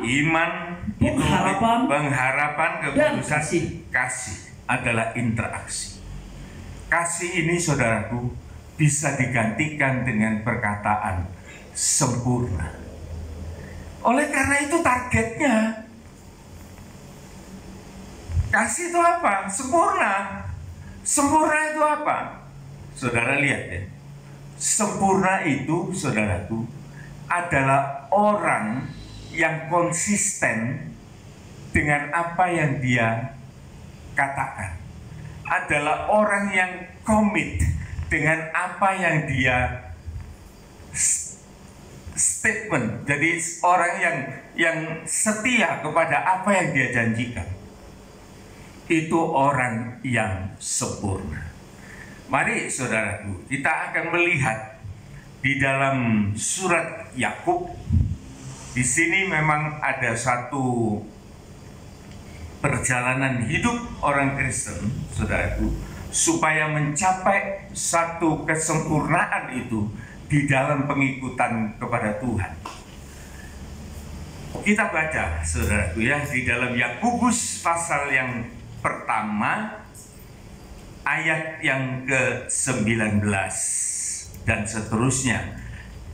[SPEAKER 3] pengharapan, kekudusan,
[SPEAKER 2] kasih.
[SPEAKER 3] Kasih adalah interaksi. Kasih ini saudaraku bisa digantikan dengan perkataan sempurna. Oleh karena itu targetnya, kasih itu apa? Sempurna. Sempurna itu apa? Saudara lihat ya. Sempurna itu saudaraku adalah orang yang konsisten dengan apa yang dia katakan. Adalah orang yang komit dengan apa yang dia statement. Jadi orang yang setia kepada apa yang dia janjikan. Itu orang yang sempurna. Mari saudaraku, kita akan melihat di dalam surat Yakub. Di sini memang ada satu perjalanan hidup orang Kristen, saudaraku, supaya mencapai satu kesempurnaan itu di dalam pengikutan kepada Tuhan. Kita baca, saudaraku ya, di dalam Yakobus pasal yang pertama, ayat yang ke-19 dan seterusnya.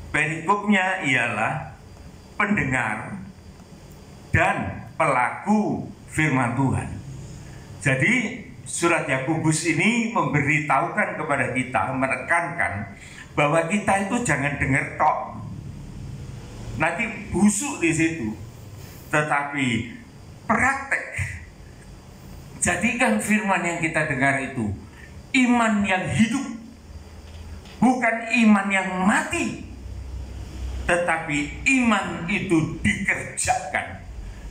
[SPEAKER 3] Perikopnya ialah pendengar dan pelaku firman Tuhan. Jadi surat Yakobus ini memberitahukan kepada kita, menekankan bahwa kita itu jangan dengar tok, nanti busuk di situ, tetapi praktek. Jadikan firman yang kita dengar itu iman yang hidup, bukan iman yang mati, tetapi iman itu dikerjakan,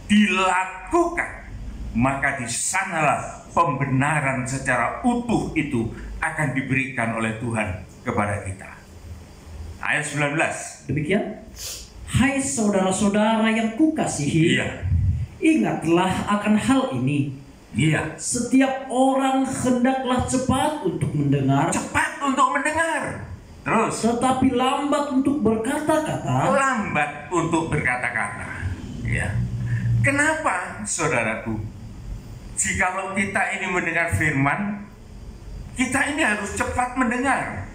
[SPEAKER 3] dilakukan, maka di sanalah pembenaran secara utuh itu akan diberikan oleh Tuhan kepada kita. Ayat 19.
[SPEAKER 2] Demikian, hai saudara-saudara yang kukasihi, ingatlah akan hal ini. Setiap orang hendaklah cepat untuk mendengar.
[SPEAKER 3] Cepat untuk mendengar. Terus.
[SPEAKER 2] Tetapi lambat untuk berkata-kata.
[SPEAKER 3] Lambat untuk berkata-kata. Ya. Kenapa, saudaraku? Jikalau kita ini mendengar firman, kita ini harus cepat mendengar.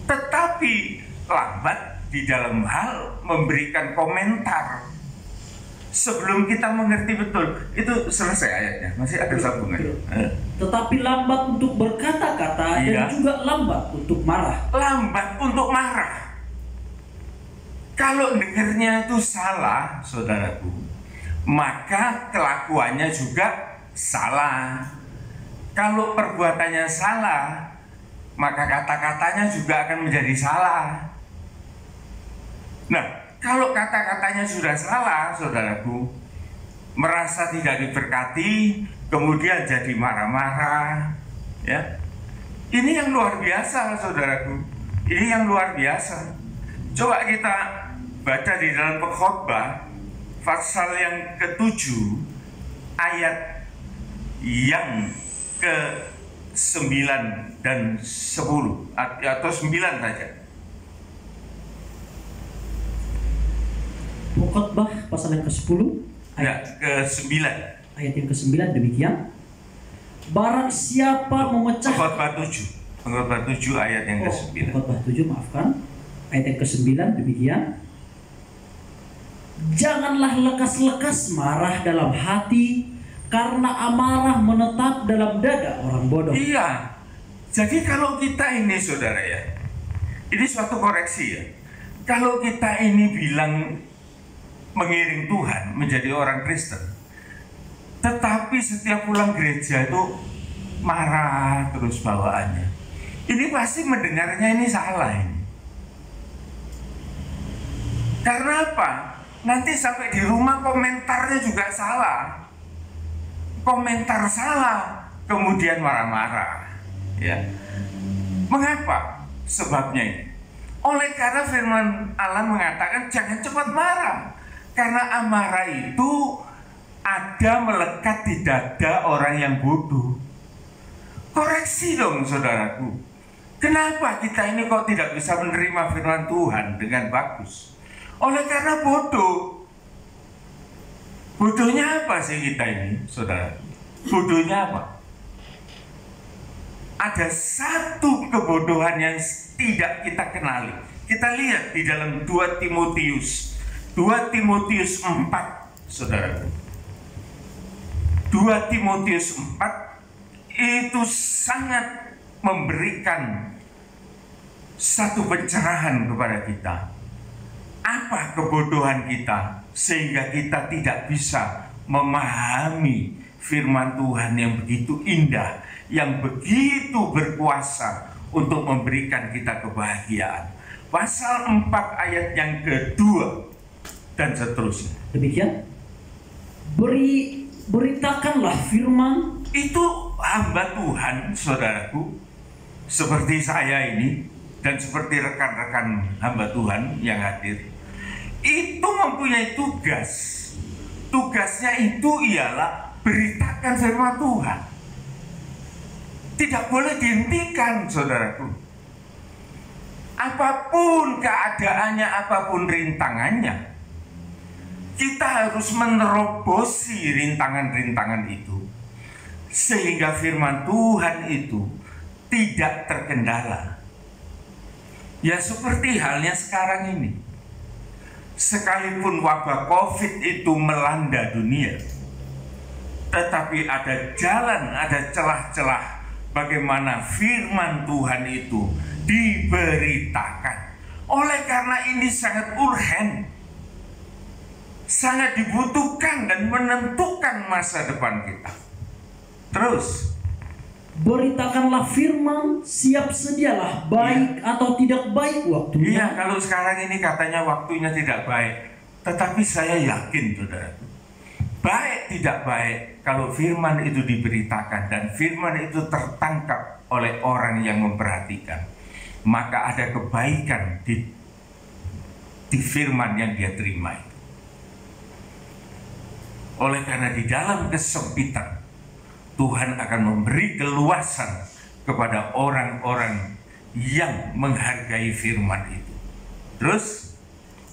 [SPEAKER 3] Tetapi lambat di dalam hal memberikan komentar. Sebelum kita mengerti betul, itu selesai ayatnya, masih ada sambungan.
[SPEAKER 2] Tetapi lambat untuk berkata-kata
[SPEAKER 3] Iya.
[SPEAKER 2] dan juga lambat untuk marah.
[SPEAKER 3] Lambat untuk marah. Kalau dengarnya itu salah, saudaraku, maka kelakuannya juga salah. Kalau perbuatannya salah, maka kata-katanya juga akan menjadi salah. Nah, kalau kata-katanya sudah salah, saudaraku, merasa tidak diberkati, kemudian jadi marah-marah, ya. Ini yang luar biasa, saudaraku. Ini yang luar biasa. Coba kita baca di dalam Pengkhotbah pasal yang ke-7 ayat yang ke-9 dan 10 atau 9 saja.
[SPEAKER 2] Pengkhotbah pasal yang ke-10
[SPEAKER 3] Ya, ke-9.
[SPEAKER 2] ayat yang ke-9 demikian. Barang siapa memecah
[SPEAKER 3] Pengkhotbah 7 ayat yang ke-9.
[SPEAKER 2] Pengkhotbah 7, maafkan. Ayat yang ke-9 demikian. Janganlah lekas-lekas marah dalam hati, karena amarah menetap dalam dada orang bodoh.
[SPEAKER 3] Iya. Jadi kalau kita ini, saudara, ya, ini suatu koreksi, ya. Kalau kita ini bilang mengiring Tuhan, menjadi orang Kristen, tetapi setiap pulang gereja itu marah terus bawaannya, ini pasti mendengarnya ini salah ini. Karena apa? Nanti sampai di rumah komentarnya juga salah. Komentar salah, kemudian marah-marah. Ya. Mengapa? Sebabnya ini. Oleh karena firman Allah mengatakan jangan cepat marah. Karena amarah itu ada melekat di dada orang yang bodoh. Koreksi dong, saudaraku. Kenapa kita ini kok tidak bisa menerima firman Tuhan dengan bagus? Oleh karena bodoh. Bodohnya apa sih kita ini, saudara? Bodohnya apa? Ada satu kebodohan yang tidak kita kenali. Kita lihat di dalam 2 Timotius 4, saudara. 2 Timotius 4 itu sangat memberikan satu pencerahan kepada kita. Apa kebodohan kita sehingga kita tidak bisa memahami firman Tuhan yang begitu indah, yang begitu berkuasa untuk memberikan kita kebahagiaan. Pasal 4 ayat yang kedua dan seterusnya.
[SPEAKER 2] Demikian. Beritakanlah firman.
[SPEAKER 3] Itu hamba Tuhan, saudaraku, seperti saya ini dan seperti rekan-rekan hamba Tuhan yang hadir, itu mempunyai tugas. Tugasnya itu ialah beritakan firman Tuhan. Tidak boleh dihentikan, saudaraku. Apapun keadaannya, apapun rintangannya, kita harus menerobosi rintangan-rintangan itu, sehingga firman Tuhan itu tidak terkendala. Ya seperti halnya sekarang ini. Sekalipun wabah COVID itu melanda dunia, tetapi ada jalan, ada celah-celah bagaimana firman Tuhan itu diberitakan. Oleh karena ini sangat urgen, sangat dibutuhkan dan menentukan masa depan kita. Terus,
[SPEAKER 2] Beritakanlah firman, siap sedialah, baik atau tidak baik waktunya.
[SPEAKER 3] iya, kalau sekarang ini katanya waktunya tidak baik, tetapi saya yakin, saudara, baik tidak baik kalau firman itu diberitakan dan firman itu tertangkap oleh orang yang memperhatikan, maka ada kebaikan di firman yang dia terima itu. Oleh karena di dalam kesempitan, Tuhan akan memberi keluasan kepada orang-orang yang menghargai firman itu. Terus,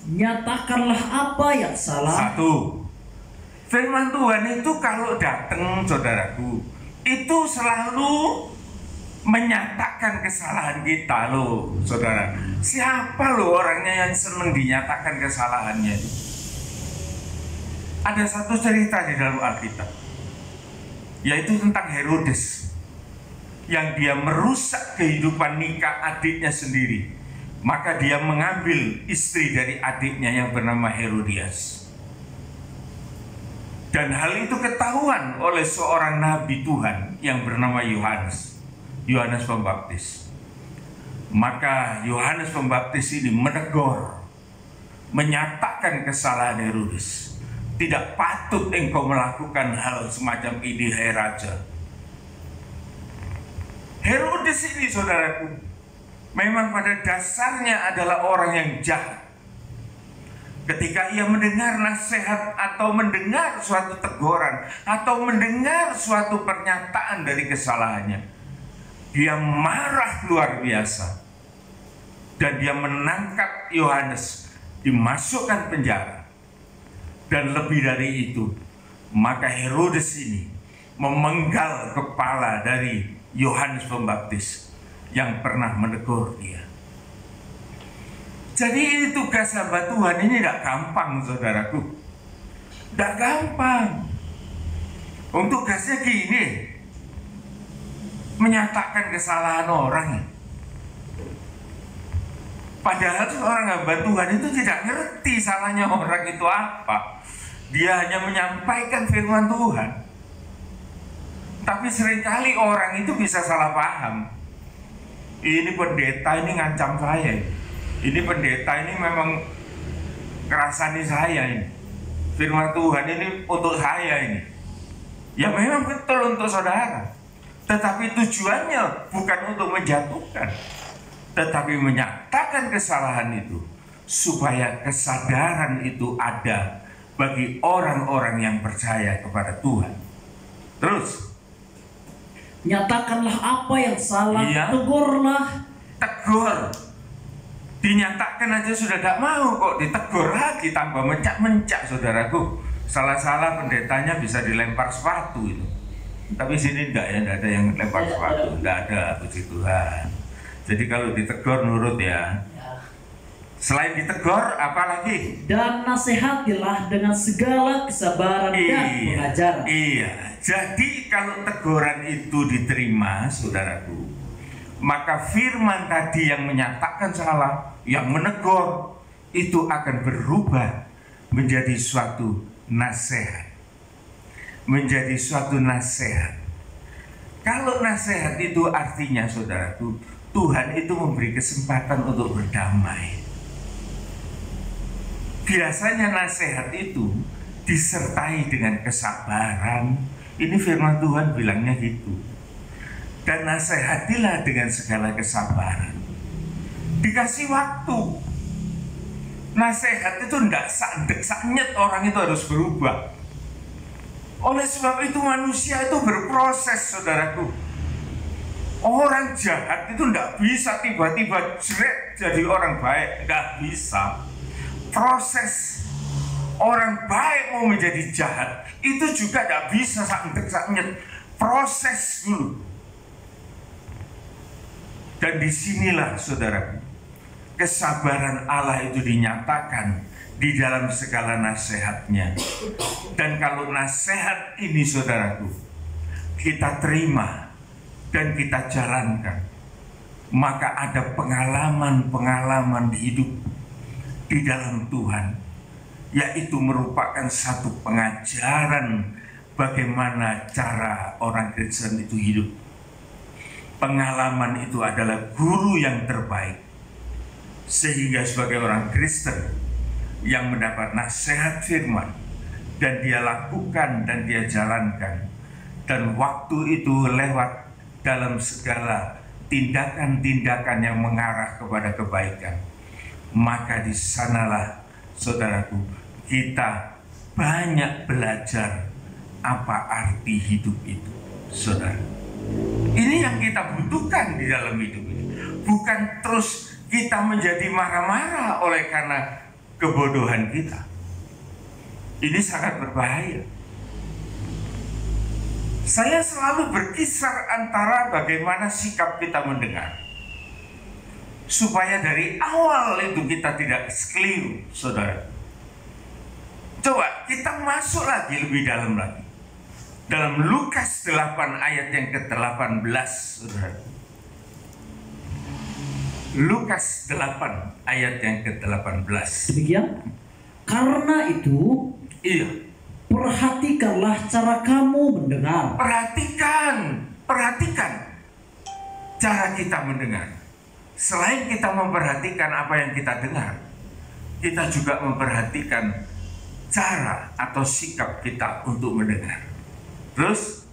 [SPEAKER 2] nyatakanlah apa yang salah.
[SPEAKER 3] 1. Firman Tuhan itu kalau datang, saudaraku, itu selalu menyatakan kesalahan kita loh, saudara. Siapa loh orangnya yang senang dinyatakan kesalahannya? Ada satu cerita di dalam Alkitab, yaitu tentang Herodes, yang dia merusak kehidupan nikah adiknya sendiri. Maka dia mengambil istri dari adiknya yang bernama Herodias. Dan hal itu ketahuan oleh seorang nabi Tuhan yang bernama Yohanes Pembaptis. Maka Yohanes Pembaptis ini menegur, menyatakan kesalahan Herodes. Tidak patut engkau melakukan hal semacam ini, hai raja. Herodes ini, saudaraku, memang pada dasarnya adalah orang yang jahat. Ketika ia mendengar nasihat atau mendengar suatu teguran atau mendengar suatu pernyataan dari kesalahannya, dia marah luar biasa. Dan dia menangkap Yohanes, dimasukkan penjara. Dan lebih dari itu, maka Herodes ini memenggal kepala dari Yohanes Pembaptis yang pernah menegur dia. Jadi ini tugas hamba Tuhan ini tidak gampang, saudaraku. Tidak gampang. Untuk tugasnya gini, menyatakan kesalahan orang. Padahal seorang hamba Tuhan itu tidak ngerti salahnya orang itu apa. Dia hanya menyampaikan firman Tuhan. Tapi seringkali orang itu bisa salah paham. Ini pendeta ini ngancam saya. Ini pendeta ini memang kerasani saya ini. Firman Tuhan ini untuk saya ini. Ya memang betul untuk saudara. Tetapi tujuannya bukan untuk menjatuhkan, tetapi menyatakan kesalahan itu supaya kesadaran itu ada bagi orang-orang yang percaya kepada Tuhan. Terus,
[SPEAKER 2] nyatakanlah apa yang salah,
[SPEAKER 3] iya,
[SPEAKER 2] tegurlah.
[SPEAKER 3] Tegur. Dinyatakan aja sudah tidak mau, kok ditegur lagi tambah mencak-mencak, saudaraku. Salah-salah pendetanya bisa dilempar sepatu itu. Tapi sini enggak ya, enggak ada yang lempar sepatu, enggak ada, puji Tuhan. Jadi kalau ditegur nurut ya. Selain ditegur, apa lagi?
[SPEAKER 2] Dan nasihatilah dengan segala kesabaran dan pengajaran.
[SPEAKER 3] Iya. Jadi kalau teguran itu diterima, saudaraku, maka firman tadi yang menyatakan salah, yang menegur, itu akan berubah menjadi suatu nasihat. Menjadi suatu nasihat. Kalau nasihat itu artinya, saudaraku, Tuhan itu memberi kesempatan untuk berdamai. Biasanya nasihat itu disertai dengan kesabaran. Ini firman Tuhan bilangnya gitu. Dan nasihatilah dengan segala kesabaran. Dikasih waktu. Nasihat itu tidak sandek-sanyet orang itu harus berubah. Oleh sebab itu manusia itu berproses, saudaraku. Orang jahat itu tidak bisa tiba-tiba jeret jadi orang baik. Tidak bisa. Proses orang baik mau menjadi jahat itu juga tidak bisa sandek-sanyet. Proses dulu. Dan disinilah, saudaraku, kesabaran Allah itu dinyatakan di dalam segala nasihatnya. Dan kalau nasihat ini, saudaraku, kita terima dan kita jalankan, maka ada pengalaman-pengalaman hidup di dalam Tuhan, yaitu merupakan satu pengajaran bagaimana cara orang Kristen itu hidup. Pengalaman itu adalah guru yang terbaik, sehingga sebagai orang Kristen yang mendapat nasihat firman dan dia lakukan dan dia jalankan, dan waktu itu lewat dalam segala tindakan-tindakan yang mengarah kepada kebaikan, maka di sanalah, saudaraku, kita banyak belajar apa arti hidup itu, saudara. Ini yang kita butuhkan di dalam hidup ini. Bukan terus kita menjadi marah-marah oleh karena kebodohan kita. Ini sangat berbahaya. Saya selalu berkisar antara bagaimana sikap kita mendengar, supaya dari awal itu kita tidak keliru, saudara. Coba kita masuk lagi lebih dalam lagi. Dalam Lukas 8 ayat yang ke-18, saudara. Lukas 8 ayat yang ke-18.
[SPEAKER 2] Demikian. Karena itu,
[SPEAKER 3] Iya.
[SPEAKER 2] perhatikanlah cara kamu mendengar.
[SPEAKER 3] Perhatikan cara kita mendengar. Selain kita memperhatikan apa yang kita dengar, kita juga memperhatikan cara atau sikap kita untuk mendengar. Terus,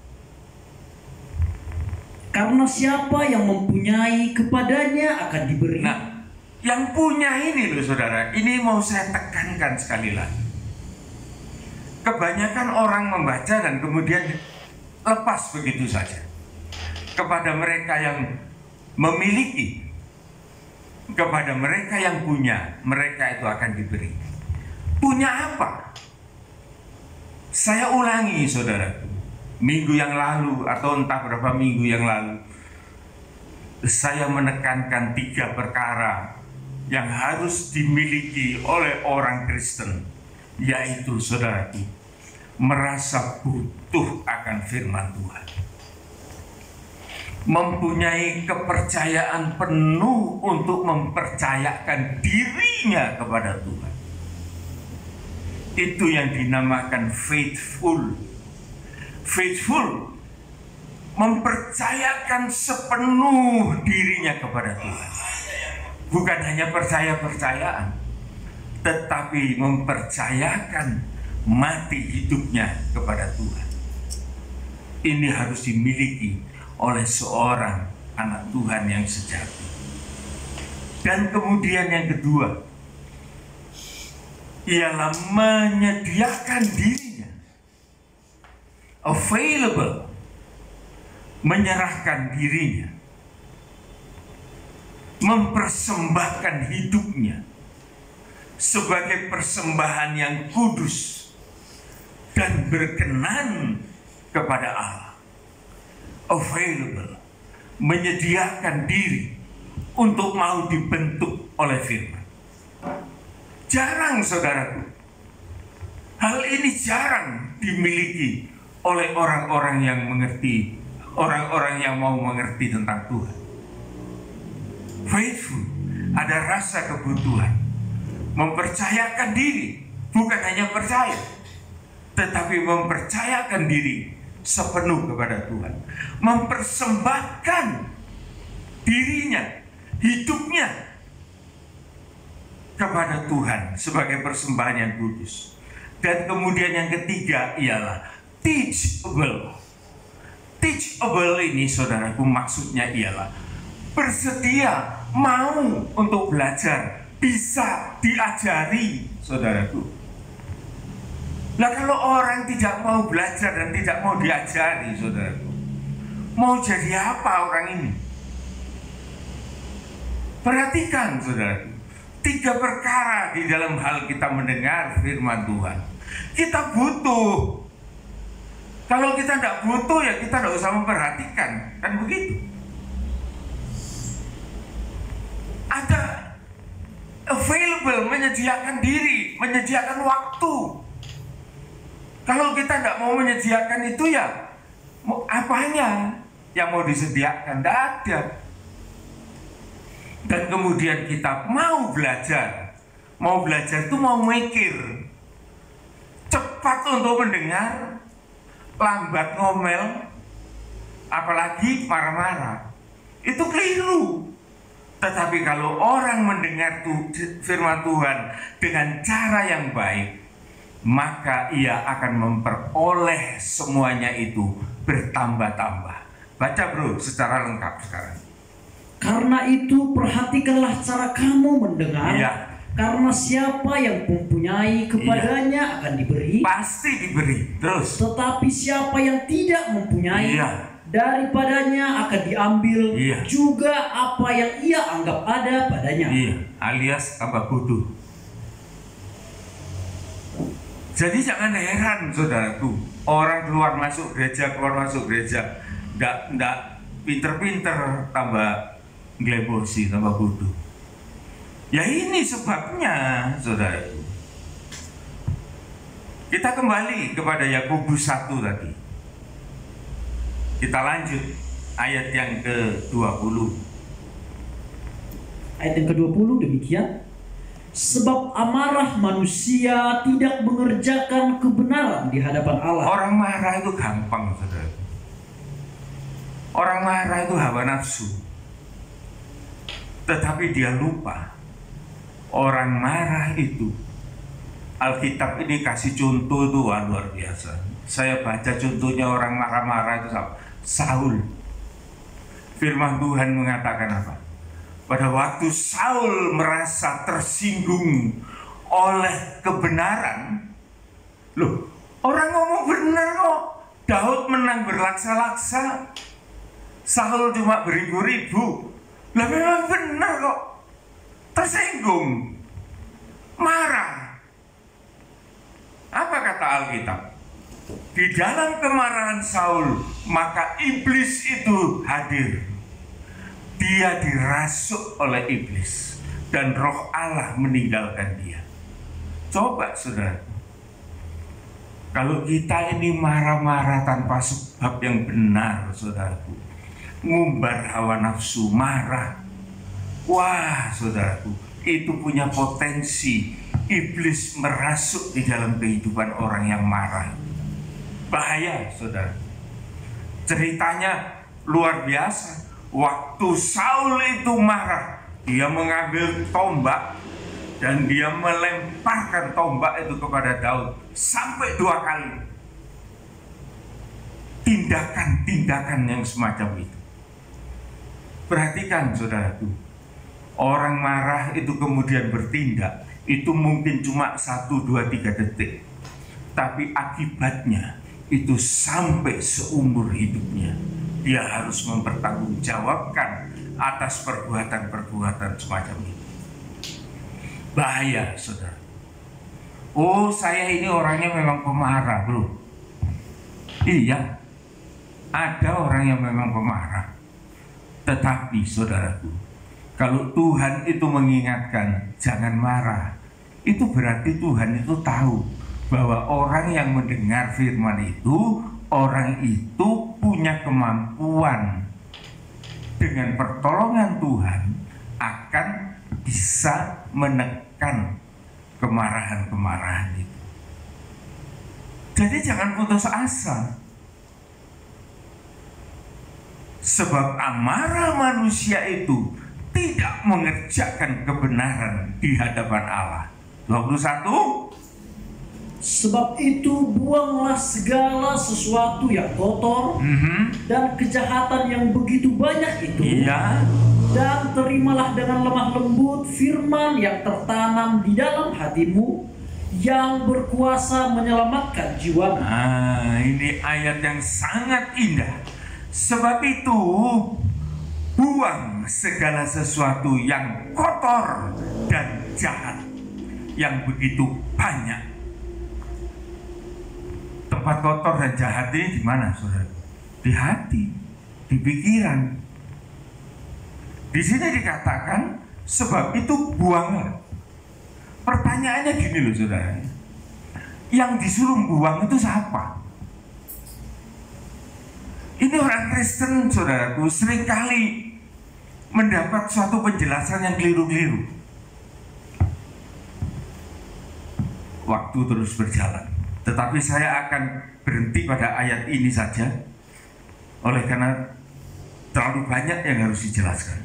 [SPEAKER 2] Karena siapa yang mempunyai kepadanya akan diberi.
[SPEAKER 3] nah, yang punya ini loh saudara, ini mau saya tekankan sekali lagi. Kebanyakan orang membaca dan kemudian lepas begitu saja. Kepada mereka yang memiliki, kepada mereka yang punya, mereka itu akan diberi. Punya apa? Saya ulangi saudara, minggu yang lalu atau entah berapa minggu yang lalu, saya menekankan 3 perkara yang harus dimiliki oleh orang Kristen, yaitu saudaraku, merasa butuh akan firman Tuhan, mempunyai kepercayaan penuh untuk mempercayakan dirinya kepada Tuhan. Itu yang dinamakan faithful. Faithful, mempercayakan sepenuh dirinya kepada Tuhan. Bukan hanya percayaan, tetapi mempercayakan mati hidupnya kepada Tuhan. Ini harus dimiliki oleh seorang anak Tuhan yang sejati. Dan kemudian yang kedua, ialah menyediakan dirinya, available, menyerahkan dirinya, mempersembahkan hidupnya sebagai persembahan yang kudus dan berkenan kepada Allah. Available, menyediakan diri untuk mau dibentuk oleh firman. Jarang saudaraku, hal ini jarang dimiliki oleh orang-orang yang mengerti, orang-orang yang mau mengerti tentang Tuhan. Faithful, ada rasa kebutuhan, mempercayakan diri, bukan hanya percaya, tetapi mempercayakan diri sepenuh kepada Tuhan, mempersembahkan dirinya, hidupnya kepada Tuhan sebagai persembahan yang kudus. Dan kemudian yang ketiga ialah teachable. Teachable ini saudaraku maksudnya ialah bersedia, mau untuk belajar, bisa diajari saudaraku. Nah kalau orang tidak mau belajar dan tidak mau diajari saudaraku, mau jadi apa orang ini? Perhatikan saudaraku, 3 perkara di dalam hal kita mendengar firman Tuhan. Kita butuh. Kalau kita tidak butuh ya kita tidak usah memperhatikan, kan begitu. Ada available, menyediakan diri, menyediakan waktu. Kalau kita tidak mau menyediakan itu ya apanya yang mau disediakan? Tidak ada. Dan kemudian kita mau belajar. Mau belajar itu mau mikir. Cepat untuk mendengar, lambat ngomel, apalagi marah-marah. Itu keliru. Tetapi kalau orang mendengar firman Tuhan dengan cara yang baik, maka ia akan memperoleh semuanya itu bertambah-tambah. Baca bro secara lengkap sekarang.
[SPEAKER 2] Karena itu perhatikanlah cara kamu mendengar.
[SPEAKER 3] Iya.
[SPEAKER 2] Karena siapa yang mempunyai kepadanya akan diberi.
[SPEAKER 3] Pasti diberi. Terus.
[SPEAKER 2] Tetapi siapa yang tidak mempunyai, daripadanya akan diambil juga apa yang ia anggap ada padanya.
[SPEAKER 3] Alias tambah bodoh. Jadi jangan heran saudaraku, Orang keluar masuk gereja, nggak pinter-pinter, tambah glebosi, tambah bodoh. Ya ini sebabnya, saudara. Kita kembali kepada Yakobus 1 tadi. Kita lanjut ayat yang ke-20.
[SPEAKER 2] Ayat yang ke-20 demikian. Sebab amarah manusia tidak mengerjakan kebenaran di hadapan Allah.
[SPEAKER 3] Orang marah itu gampang, saudara. Orang marah itu hawa nafsu. Tetapi dia lupa. Orang marah itu, Alkitab ini kasih contoh itu luar biasa. Saya baca contohnya orang marah-marah itu Saul. Firman Tuhan mengatakan apa? Pada waktu Saul merasa tersinggung oleh kebenaran, loh, orang ngomong benar kok. Daud menang berlaksa-laksa, Saul cuma beribu-ribu. Lah memang benar kok. Tersinggung, marah. Apa kata Alkitab? Di dalam kemarahan Saul, maka iblis itu hadir. Dia dirasuk oleh iblis dan roh Allah meninggalkan dia. Coba saudara, kalau kita ini marah-marah tanpa sebab yang benar, saudaraku, ngumbar hawa nafsu, marah, wah saudaraku, itu punya potensi iblis merasuk di dalam kehidupan orang yang marah. Bahaya, saudara. Ceritanya luar biasa. Waktu Saul itu marah, dia mengambil tombak dan dia melemparkan tombak itu kepada Daud sampai 2 kali. Tindakan-tindakan yang semacam itu. Perhatikan saudaraku, orang marah itu kemudian bertindak, itu mungkin cuma 1, 2, 3 detik, tapi akibatnya itu sampai seumur hidupnya. Dia harus mempertanggungjawabkan atas perbuatan-perbuatan semacam itu. Bahaya, saudara. Oh, saya ini orangnya memang pemarah, bro. Iya, ada orang yang memang pemarah. Tetapi, saudaraku, kalau Tuhan itu mengingatkan jangan marah, itu berarti Tuhan itu tahu bahwa orang yang mendengar firman itu, orang itu punya kemampuan dengan pertolongan Tuhan akan bisa menekan kemarahan-kemarahan itu. Jadi jangan putus asa. Sebab amarah manusia itu tidak mengerjakan kebenaran di hadapan Allah. 21.
[SPEAKER 2] Sebab itu buanglah segala sesuatu yang kotor dan kejahatan yang begitu banyak itu, dan terimalah dengan lemah lembut firman yang tertanam di dalam hatimu, yang berkuasa menyelamatkan jiwamu.
[SPEAKER 3] Ini ayat yang sangat indah. Sebab itu buang segala sesuatu yang kotor dan jahat yang begitu banyak. Tempat kotor dan jahat ini di mana, saudara? Di hati, di pikiran. Di sini dikatakan sebab itu buanglah. Pertanyaannya gini loh, saudara. Yang disuruh buang itu siapa? Ini orang Kristen, saudaraku, seringkali mendapat suatu penjelasan yang keliru-keliru. Waktu terus berjalan. Tetapi saya akan berhenti pada ayat ini saja, oleh karena terlalu banyak yang harus dijelaskan.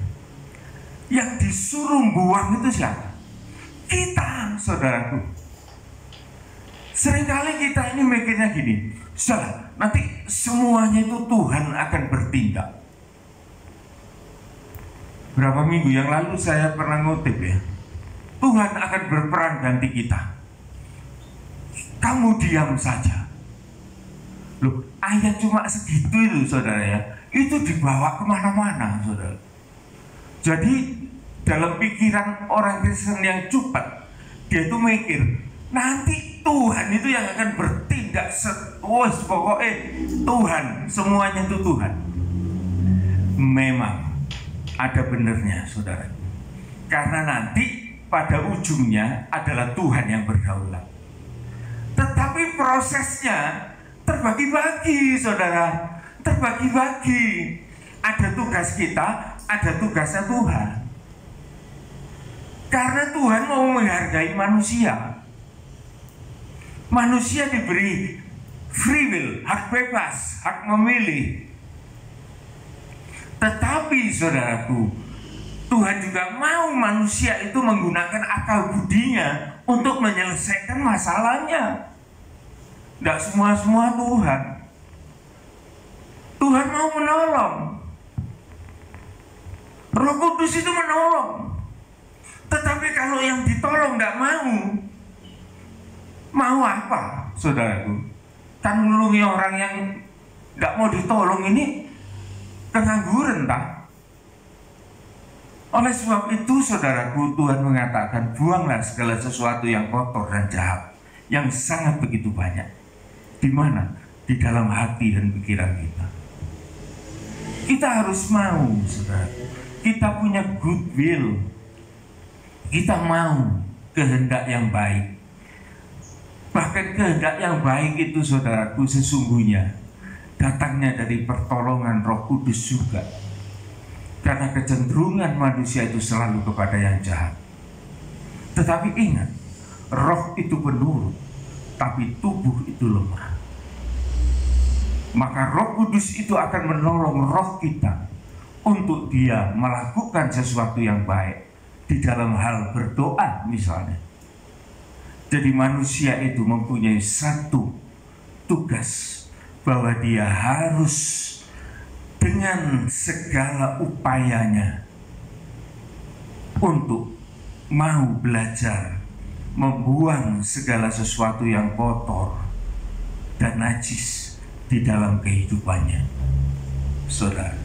[SPEAKER 3] Yang disuruh buang itu siapa? Kita, saudaraku. Seringkali kita ini mikirnya gini, salah, nanti semuanya itu Tuhan akan bertindak. Berapa minggu yang lalu saya pernah ngutip ya, Tuhan akan berperan ganti kita. Kamu diam saja. Loh, ayat cuma segitu itu, saudara ya. Itu dibawa kemana-mana, saudara. Jadi dalam pikiran orang Kristen yang cepat, dia itu mikir nanti Tuhan itu yang akan bertindak. Pokoknya Tuhan, semuanya itu Tuhan. Memang ada benernya, saudara. Karena nanti pada ujungnya adalah Tuhan yang berdaulat. Tetapi prosesnya terbagi-bagi, saudara. Terbagi-bagi. Ada tugas kita, ada tugasnya Tuhan. Karena Tuhan mau menghargai manusia. Manusia diberi free will, hak bebas, hak memilih. Tetapi saudaraku, Tuhan juga mau manusia itu menggunakan akal budinya untuk menyelesaikan masalahnya. Tidak semua Tuhan. Tuhan mau menolong. Roh Kudus itu menolong. Tetapi kalau yang ditolong tidak mau apa, saudaraku? Kan nulungi orang yang tidak mau ditolong ini pengangguran, tak? Oleh sebab itu, saudaraku, Tuhan mengatakan, buanglah segala sesuatu yang kotor dan jahat, yang sangat begitu banyak. Di mana? Di dalam hati dan pikiran kita. Kita harus mau, saudaraku. Kita punya goodwill. Kita mau kehendak yang baik. Bahkan kehendak yang baik itu, saudaraku, sesungguhnya datangnya dari pertolongan Roh Kudus juga. Karena kecenderungan manusia itu selalu kepada yang jahat. Tetapi ingat, roh itu penurut, tapi tubuh itu lemah. Maka Roh Kudus itu akan menolong roh kita untuk dia melakukan sesuatu yang baik di dalam hal berdoa misalnya. Jadi manusia itu mempunyai satu tugas, bahwa dia harus dengan segala upayanya untuk mau belajar membuang segala sesuatu yang kotor dan najis di dalam kehidupannya. Saudara,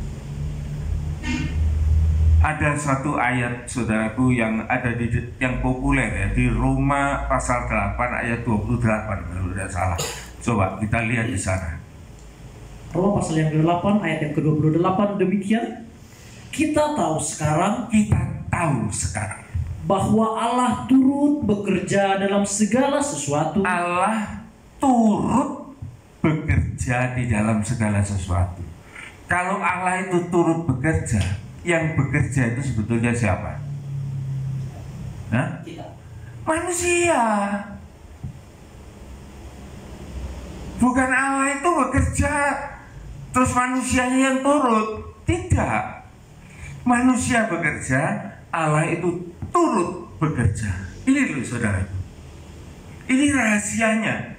[SPEAKER 3] ada satu ayat, saudaraku, yang ada yang populer ya, di Roma pasal 8 ayat 28 kalau tidak salah. Coba kita lihat di sana.
[SPEAKER 2] Roma pasal yang ke-8 ayat yang ke-28 demikian. Kita tahu sekarang bahwa Allah turut bekerja dalam segala sesuatu.
[SPEAKER 3] Allah turut bekerja di dalam segala sesuatu. Kalau Allah itu turut bekerja, yang bekerja itu sebetulnya siapa? Hah?
[SPEAKER 2] Kita.
[SPEAKER 3] Manusia. Bukan Allah itu bekerja terus manusianya yang turut. Tidak. Manusia bekerja, Allah itu turut bekerja. Ini loh, saudara. Ini rahasianya.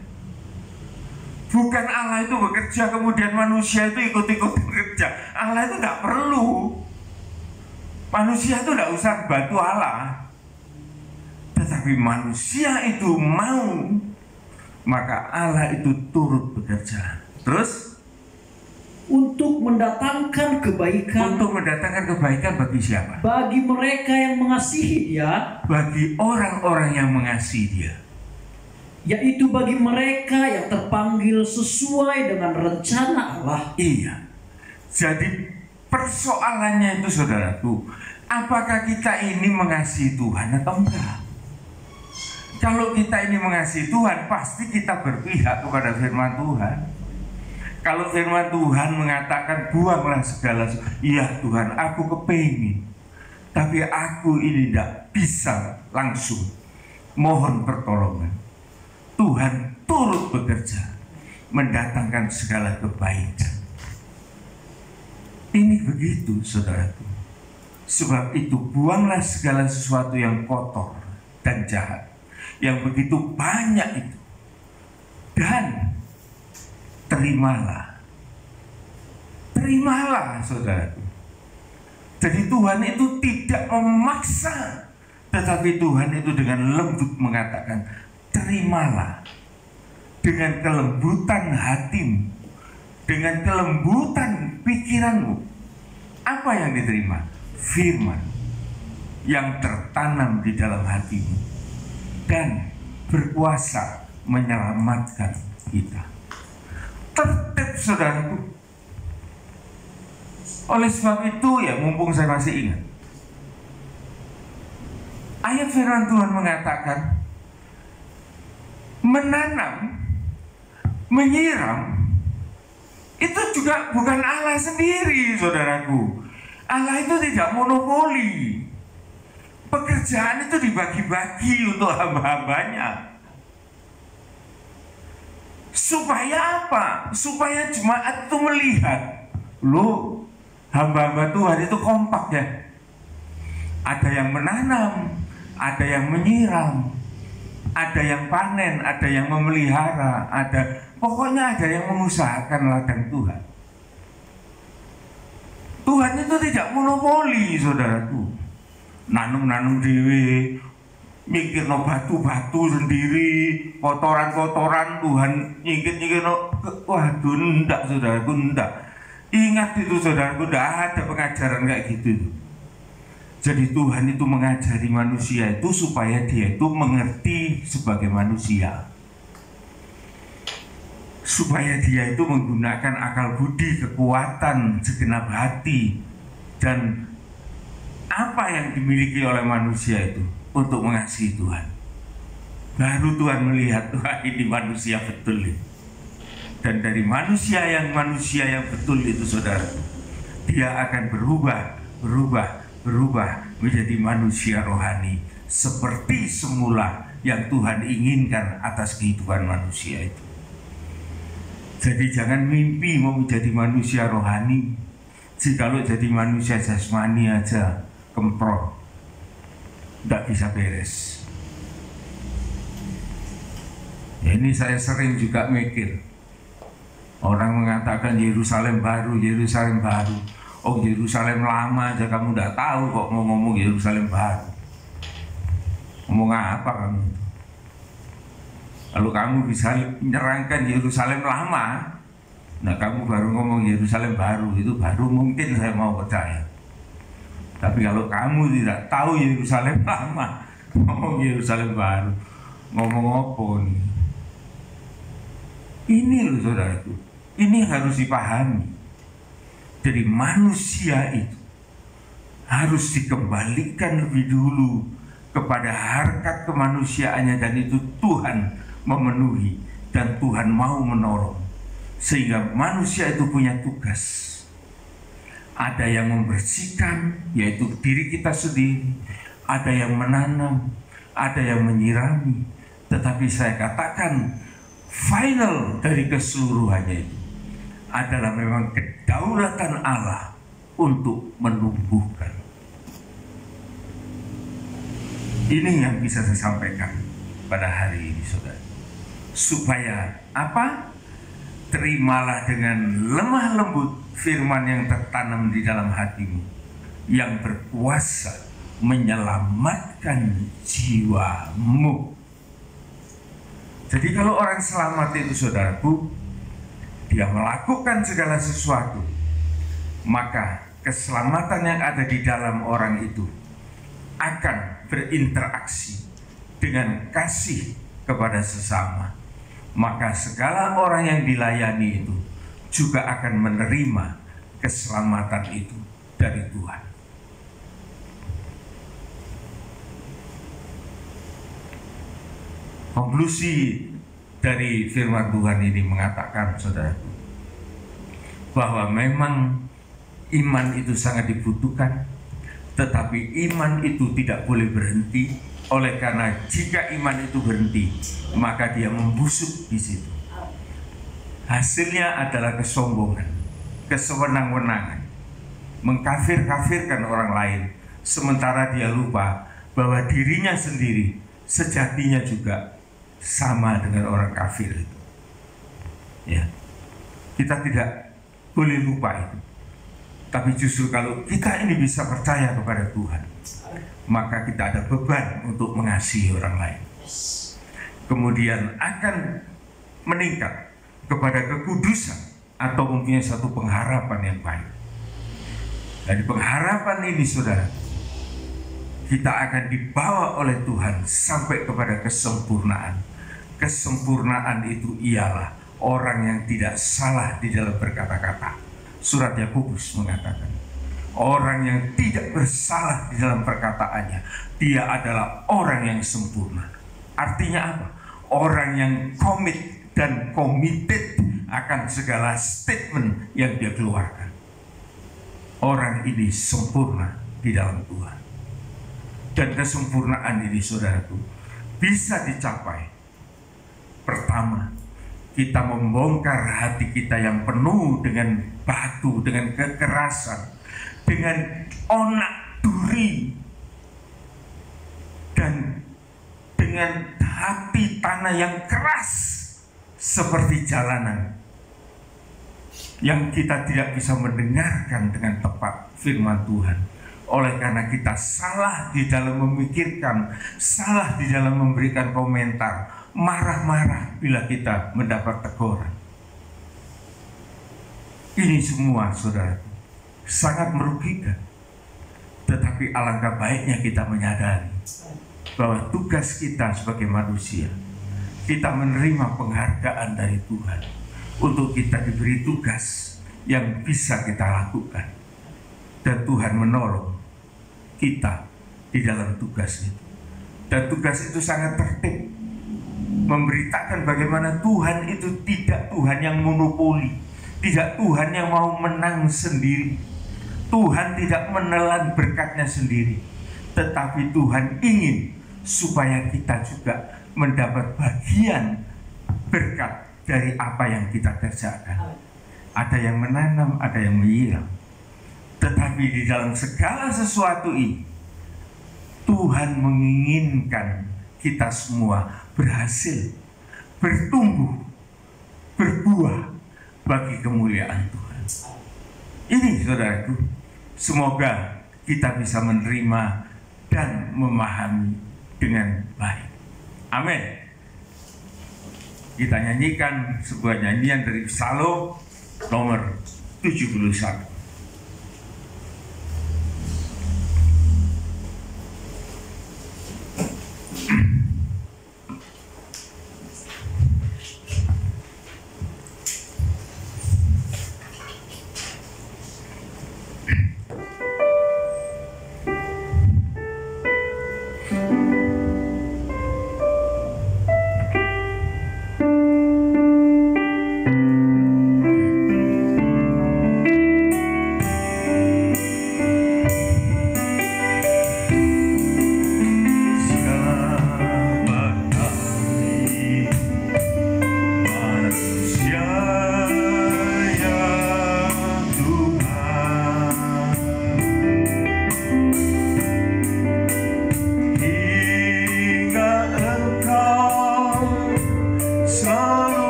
[SPEAKER 3] Bukan Allah itu bekerja kemudian manusia itu ikut-ikut bekerja. Allah itu tidak perlu. Manusia itu tidak usah bantu Allah. Tetapi manusia itu mau, maka Allah itu turut bekerja. Terus
[SPEAKER 2] untuk mendatangkan kebaikan.
[SPEAKER 3] Untuk mendatangkan kebaikan bagi siapa?
[SPEAKER 2] Bagi mereka yang mengasihi Dia.
[SPEAKER 3] Bagi orang-orang yang mengasihi Dia.
[SPEAKER 2] Yaitu bagi mereka yang terpanggil sesuai dengan rencana Allah.
[SPEAKER 3] Iya. Jadi persoalannya itu, saudaraku, apakah kita ini mengasihi Tuhan atau enggak? Kalau kita ini mengasihi Tuhan, pasti kita berpihak kepada firman Tuhan. Kalau firman Tuhan mengatakan buanglah segala sesuatu, iya Tuhan, aku kepingin, tapi aku ini tidak bisa langsung. Mohon pertolongan. Tuhan turut bekerja mendatangkan segala kebaikan. Ini begitu, saudaraku. Sebab itu buanglah segala sesuatu yang kotor dan jahat, yang begitu banyak itu, dan terimalah. Terimalah, saudaraku. Jadi Tuhan itu tidak memaksa, tetapi Tuhan itu dengan lembut mengatakan, terimalah. Dengan kelembutan hatimu, dengan kelembutan pikiranmu. Apa yang diterima? Firman yang tertanam di dalam hatimu dan berkuasa menyelamatkan kita. Tertib, saudaraku. Oleh sebab itu ya, mumpung saya masih ingat, ayat firman Tuhan mengatakan, menanam, menyiram, itu juga bukan Allah sendiri, saudaraku. Allah itu tidak monopoli. Pekerjaan itu dibagi-bagi untuk hamba-hambanya. Supaya apa? Supaya jemaat itu melihat, loh, hamba-hamba Tuhan itu kompak ya. Ada yang menanam, ada yang menyiram, ada yang panen, ada yang memelihara, pokoknya ada yang mengusahakan ladang Tuhan. Tuhan itu tidak monopoli, saudaraku. Nanum-nanum dewe, mikir no batu-batu sendiri, kotoran-kotoran Tuhan nyingkir-nyingkir no. Waduh, enggak, saudaraku, enggak. Ingat itu, saudaraku, enggak ada pengajaran kayak gitu. Jadi Tuhan itu mengajari manusia itu supaya dia itu mengerti sebagai manusia, supaya dia itu menggunakan akal budi, kekuatan, segenap hati, dan apa yang dimiliki oleh manusia itu untuk mengasihi Tuhan. Baru Tuhan melihat, wah, ini manusia betul ini. Dan dari manusia yang betul itu, saudara, dia akan berubah menjadi manusia rohani seperti semula yang Tuhan inginkan atas kehidupan manusia itu. Jadi jangan mimpi mau menjadi manusia rohani. Jikalau jadi manusia jasmani aja kemprot, tidak bisa beres. Ya, ini saya sering juga mikir, orang mengatakan Yerusalem baru. Oh, Yerusalem lama aja kamu tidak tahu kok mau ngomong Yerusalem baru. Ngomong apa kamu? Kalau kamu bisa menyerangkan Yerusalem lama, nah kamu baru ngomong Yerusalem baru, itu baru mungkin saya mau percaya. Tapi kalau kamu tidak tahu Yerusalem lama, ngomong Yerusalem baru, ngomong apa nih? Ini loh, saudaraku, ini harus dipahami. Jadi manusia itu harus dikembalikan lebih dulu kepada harkat kemanusiaannya, dan itu Tuhan memenuhi dan Tuhan mau menolong. Sehingga manusia itu punya tugas. Ada yang membersihkan, yaitu diri kita sendiri. Ada yang menanam, ada yang menyirami. Tetapi saya katakan, final dari keseluruhannya itu adalah memang kedaulatan Allah untuk menumbuhkan. Ini yang bisa saya sampaikan pada hari ini, saudara. Supaya apa? Terimalah dengan lemah lembut firman yang tertanam di dalam hatimu, yang berkuasa menyelamatkan jiwamu. Jadi kalau orang selamat itu, saudaraku, dia melakukan segala sesuatu, maka keselamatan yang ada di dalam orang itu akan berinteraksi dengan kasih kepada sesama. Maka segala orang yang dilayani itu juga akan menerima keselamatan itu dari Tuhan. Konklusi dari firman Tuhan ini mengatakan, saudaraku, bahwa memang iman itu sangat dibutuhkan, tetapi iman itu tidak boleh berhenti. Oleh karena jika iman itu berhenti, maka dia membusuk di situ. Hasilnya adalah kesombongan, kesewenang-wenangan, mengkafir-kafirkan orang lain, sementara dia lupa bahwa dirinya sendiri sejatinya juga sama dengan orang kafir itu. Ya, kita tidak boleh lupa itu. Tapi justru kalau kita ini bisa percaya kepada Tuhan, maka kita ada beban untuk mengasihi orang lain. Kemudian akan meningkat kepada kekudusan atau mempunyai satu pengharapan yang baik. Dari pengharapan ini, saudara, kita akan dibawa oleh Tuhan sampai kepada kesempurnaan. Kesempurnaan itu ialah orang yang tidak salah di dalam berkata-kata. Surat Yakobus mengatakan, orang yang tidak bersalah di dalam perkataannya, dia adalah orang yang sempurna. Artinya apa? Orang yang komit dan committed akan segala statement yang dia keluarkan. Orang ini sempurna di dalam Tuhan. Dan kesempurnaan ini, saudaraku, bisa dicapai. Pertama, kita membongkar hati kita yang penuh dengan batu, dengan kekerasan, dengan onak duri, dan dengan hati tanah yang keras seperti jalanan, yang kita tidak bisa mendengarkan dengan tepat firman Tuhan. Oleh karena kita salah di dalam memikirkan, salah di dalam memberikan komentar, marah-marah bila kita mendapat teguran. Ini semua, saudara, sangat merugikan. Tetapi alangkah baiknya kita menyadari bahwa tugas kita sebagai manusia, kita menerima penghargaan dari Tuhan untuk kita diberi tugas yang bisa kita lakukan, dan Tuhan menolong kita di dalam tugas itu. Dan tugas itu sangat tertib, memberitakan bagaimana Tuhan itu tidak Tuhan yang monopoli, tidak Tuhan yang mau menang sendiri. Tuhan tidak menelan berkatnya sendiri, tetapi Tuhan ingin supaya kita juga mendapat bagian berkat dari apa yang kita kerjakan. Ada yang menanam, ada yang menyiram. Tetapi di dalam segala sesuatu ini, Tuhan menginginkan kita semua berhasil, bertumbuh, berbuah bagi kemuliaan Tuhan. Ini, saudaraku, semoga kita bisa menerima dan memahami dengan baik. Amin. Kita nyanyikan sebuah nyanyian dari Psalm nomor 71.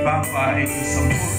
[SPEAKER 3] Bapa itu sempurna.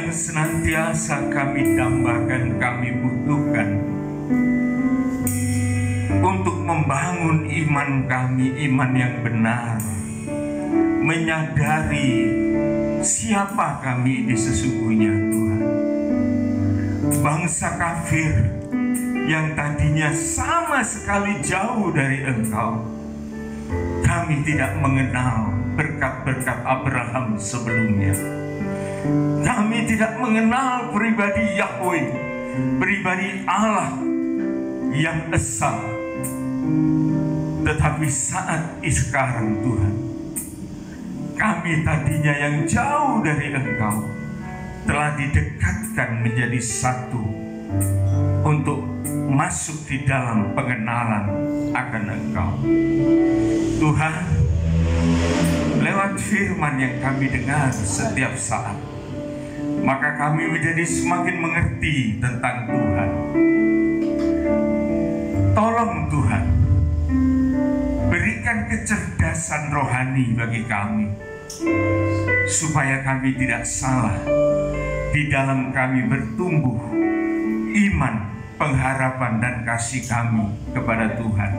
[SPEAKER 3] Senantiasa kami dambakan, kami butuhkan untuk membangun iman kami, iman yang benar, menyadari siapa kami di sesungguhnya Tuhan. Bangsa kafir yang tadinya sama sekali jauh dari Engkau, kami tidak mengenal berkat-berkat Abraham sebelumnya. Kami tidak mengenal pribadi Yahweh, pribadi Allah yang esa. Tetapi saat sekarang Tuhan, kami tadinya yang jauh dari Engkau telah didekatkan menjadi satu untuk masuk di dalam pengenalan akan Engkau. Tuhan, lewat firman yang kami dengar setiap saat, maka kami menjadi semakin mengerti tentang Tuhan. Tolong Tuhan, berikan kecerdasan rohani bagi kami, supaya kami tidak salah di dalam kami bertumbuh iman, pengharapan, dan kasih kami kepada Tuhan,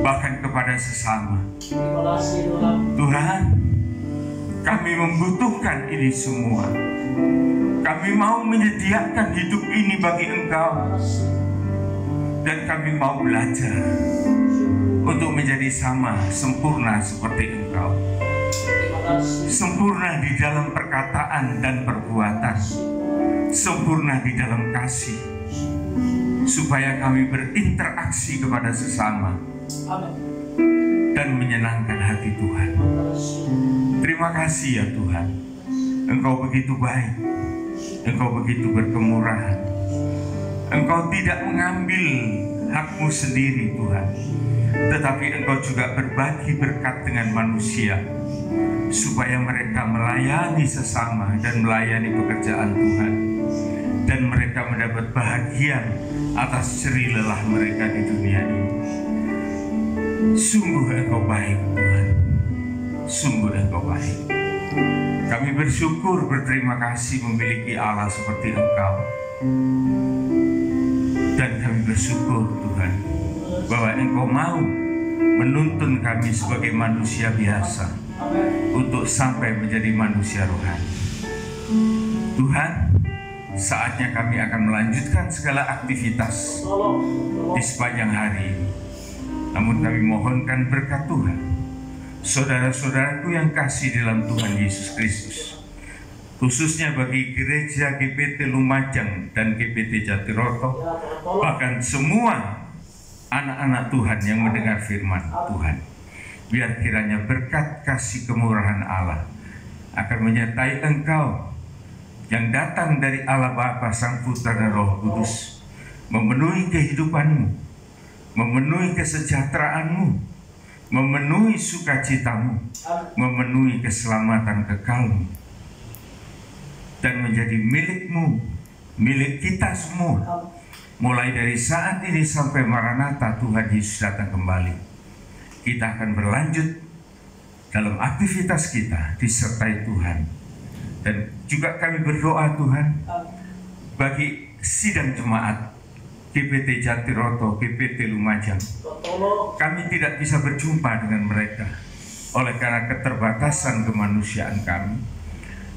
[SPEAKER 3] bahkan kepada sesama. Tuhan, kami membutuhkan ini semua. Kami mau menyediakan hidup ini bagi Engkau, dan kami mau belajar untuk menjadi sama sempurna seperti Engkau, sempurna di dalam perkataan dan perbuatan, sempurna di dalam kasih, supaya kami berinteraksi kepada sesama dan menyenangkan hati Tuhan. Terima kasih ya Tuhan, Engkau begitu baik, Engkau begitu berkemurahan. Engkau tidak mengambil hak-Mu sendiri Tuhan, tetapi Engkau juga berbagi berkat dengan manusia, supaya mereka melayani sesama dan melayani pekerjaan Tuhan, dan mereka mendapat bahagia atas jerih lelah mereka di dunia ini. Sungguh Engkau baik Tuhan, sungguh Engkau baik. Kami bersyukur, berterima kasih memiliki Allah seperti Engkau. Dan kami bersyukur Tuhan bahwa Engkau mau menuntun kami sebagai manusia biasa untuk sampai menjadi manusia rohani. Tuhan, saatnya kami akan melanjutkan segala aktivitas di sepanjang hari ini. Namun kami mohonkan berkat Tuhan, saudara-saudaraku yang kasih dalam Tuhan Yesus Kristus, khususnya bagi gereja GPT Lumajang dan GPT Jatiroto, bahkan semua anak-anak Tuhan yang mendengar firman Tuhan. Biar kiranya berkat kasih kemurahan Allah akan menyertai engkau yang datang dari Allah Bapa, Sang Putra dan Roh Kudus, memenuhi kehidupanmu, memenuhi kesejahteraanmu, memenuhi sukacitamu, memenuhi keselamatan kekalmu, dan menjadi milikmu, milik kita semua, mulai dari saat ini sampai Maranatha Tuhan Yesus datang kembali. Kita akan berlanjut dalam aktivitas kita disertai Tuhan. Dan juga kami berdoa Tuhan bagi sidang jemaat GPT Jatiroto, GPT Lumajang. Kami tidak bisa berjumpa dengan mereka oleh karena keterbatasan kemanusiaan kami,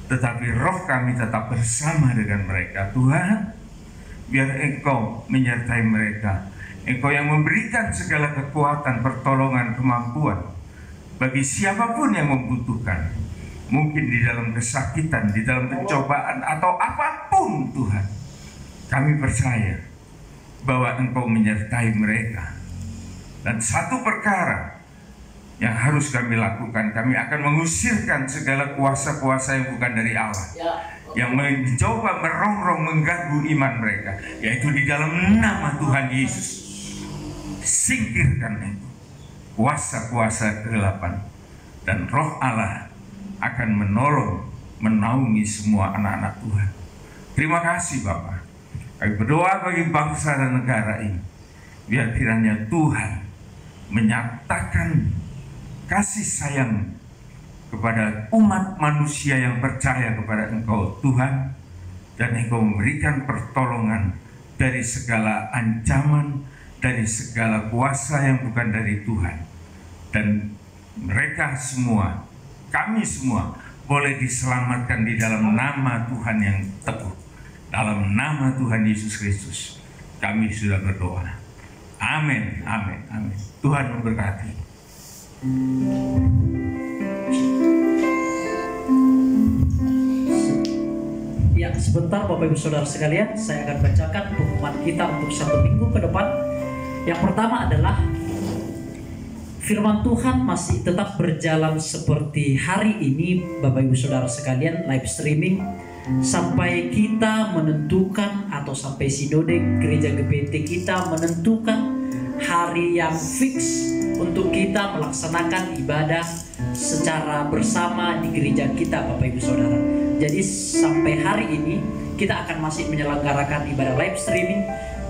[SPEAKER 3] tetapi roh kami tetap bersama dengan mereka. Tuhan, biar Engkau menyertai mereka. Engkau yang memberikan segala kekuatan, pertolongan, kemampuan bagi siapapun yang membutuhkan. Mungkin di dalam kesakitan, di dalam pencobaan, atau apapun Tuhan. Kami percaya bahwa Engkau menyertai mereka. Dan satu perkara yang harus kami lakukan, kami akan mengusirkan segala kuasa-kuasa yang bukan dari Allah, yang mencoba merongrong, mengganggu iman mereka, yaitu di dalam nama Tuhan Yesus. Singkirkan itu kuasa-kuasa kegelapan, dan roh Allah akan menolong, menaungi semua anak-anak Tuhan. Terima kasih Bapa. Kami berdoa bagi bangsa dan negara ini, biar kiranya Tuhan menyatakan kasih sayang kepada umat manusia yang percaya kepada Engkau Tuhan, dan Engkau memberikan pertolongan dari segala ancaman, dari segala kuasa yang bukan dari Tuhan. Dan mereka semua, kami semua boleh diselamatkan di dalam nama Tuhan yang teguh. Dalam nama Tuhan Yesus Kristus kami sudah berdoa. Amin, amin, amin. Tuhan memberkati.
[SPEAKER 2] Ya, sebentar Bapak Ibu Saudara sekalian, saya akan bacakan pengumuman kita untuk 1 minggu ke depan. Yang pertama adalah firman Tuhan masih tetap berjalan seperti hari ini Bapak Ibu Saudara sekalian, live streaming sampai kita menentukan, atau sampai sinode gereja GPT kita menentukan hari yang fix untuk kita melaksanakan ibadah secara bersama di gereja kita Bapak Ibu Saudara. Jadi sampai hari ini kita akan masih menyelenggarakan ibadah live streaming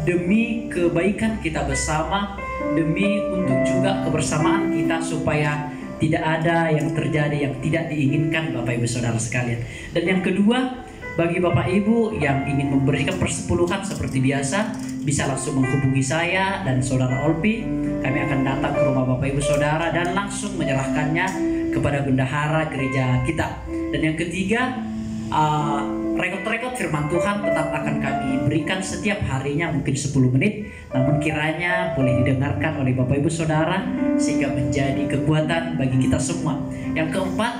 [SPEAKER 2] demi kebaikan kita bersama, demi untuk juga kebersamaan kita, supaya tidak ada yang terjadi yang tidak diinginkan Bapak Ibu Saudara sekalian. Dan yang kedua, bagi Bapak Ibu yang ingin memberikan persepuluhan seperti biasa, bisa langsung menghubungi saya dan Saudara Olpi. Kami akan datang ke rumah Bapak Ibu Saudara dan langsung menyerahkannya kepada bendahara gereja kita. Dan yang ketiga, rekod-rekod firman Tuhan tetap akan kami berikan setiap harinya, mungkin 10 menit, namun kiranya boleh didengarkan oleh Bapak Ibu Saudara sehingga menjadi kekuatan bagi kita semua. Yang keempat,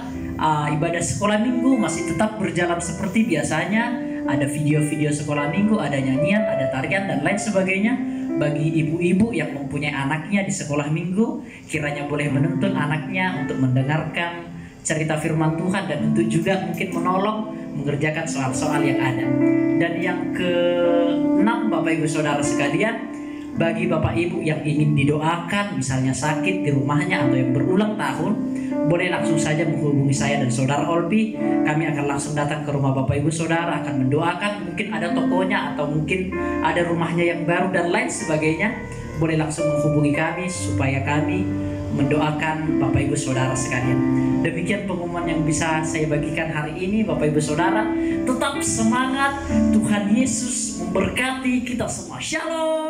[SPEAKER 2] ibadah sekolah minggu masih tetap berjalan seperti biasanya. Ada video-video sekolah minggu, ada nyanyian, ada tarian dan lain sebagainya. Bagi ibu-ibu yang mempunyai anaknya di sekolah minggu, kiranya boleh menuntun anaknya untuk mendengarkan cerita firman Tuhan dan untuk juga mungkin menolong mengerjakan soal-soal yang ada. Dan yang ke-6 Bapak Ibu Saudara sekalian, Bagi Bapak Ibu yang ingin didoakan, misalnya sakit di rumahnya atau yang berulang tahun, boleh langsung saja menghubungi saya dan Saudara Olpi. Kami akan langsung datang ke rumah Bapak Ibu Saudara, akan mendoakan. Mungkin ada tokonya atau mungkin ada rumahnya yang baru dan lain sebagainya. Boleh langsung menghubungi kami supaya kami mendoakan Bapak Ibu Saudara sekalian. Demikian pengumuman yang bisa saya bagikan hari ini, Bapak Ibu Saudara. Tetap semangat, Tuhan Yesus memberkati kita semua. Shalom.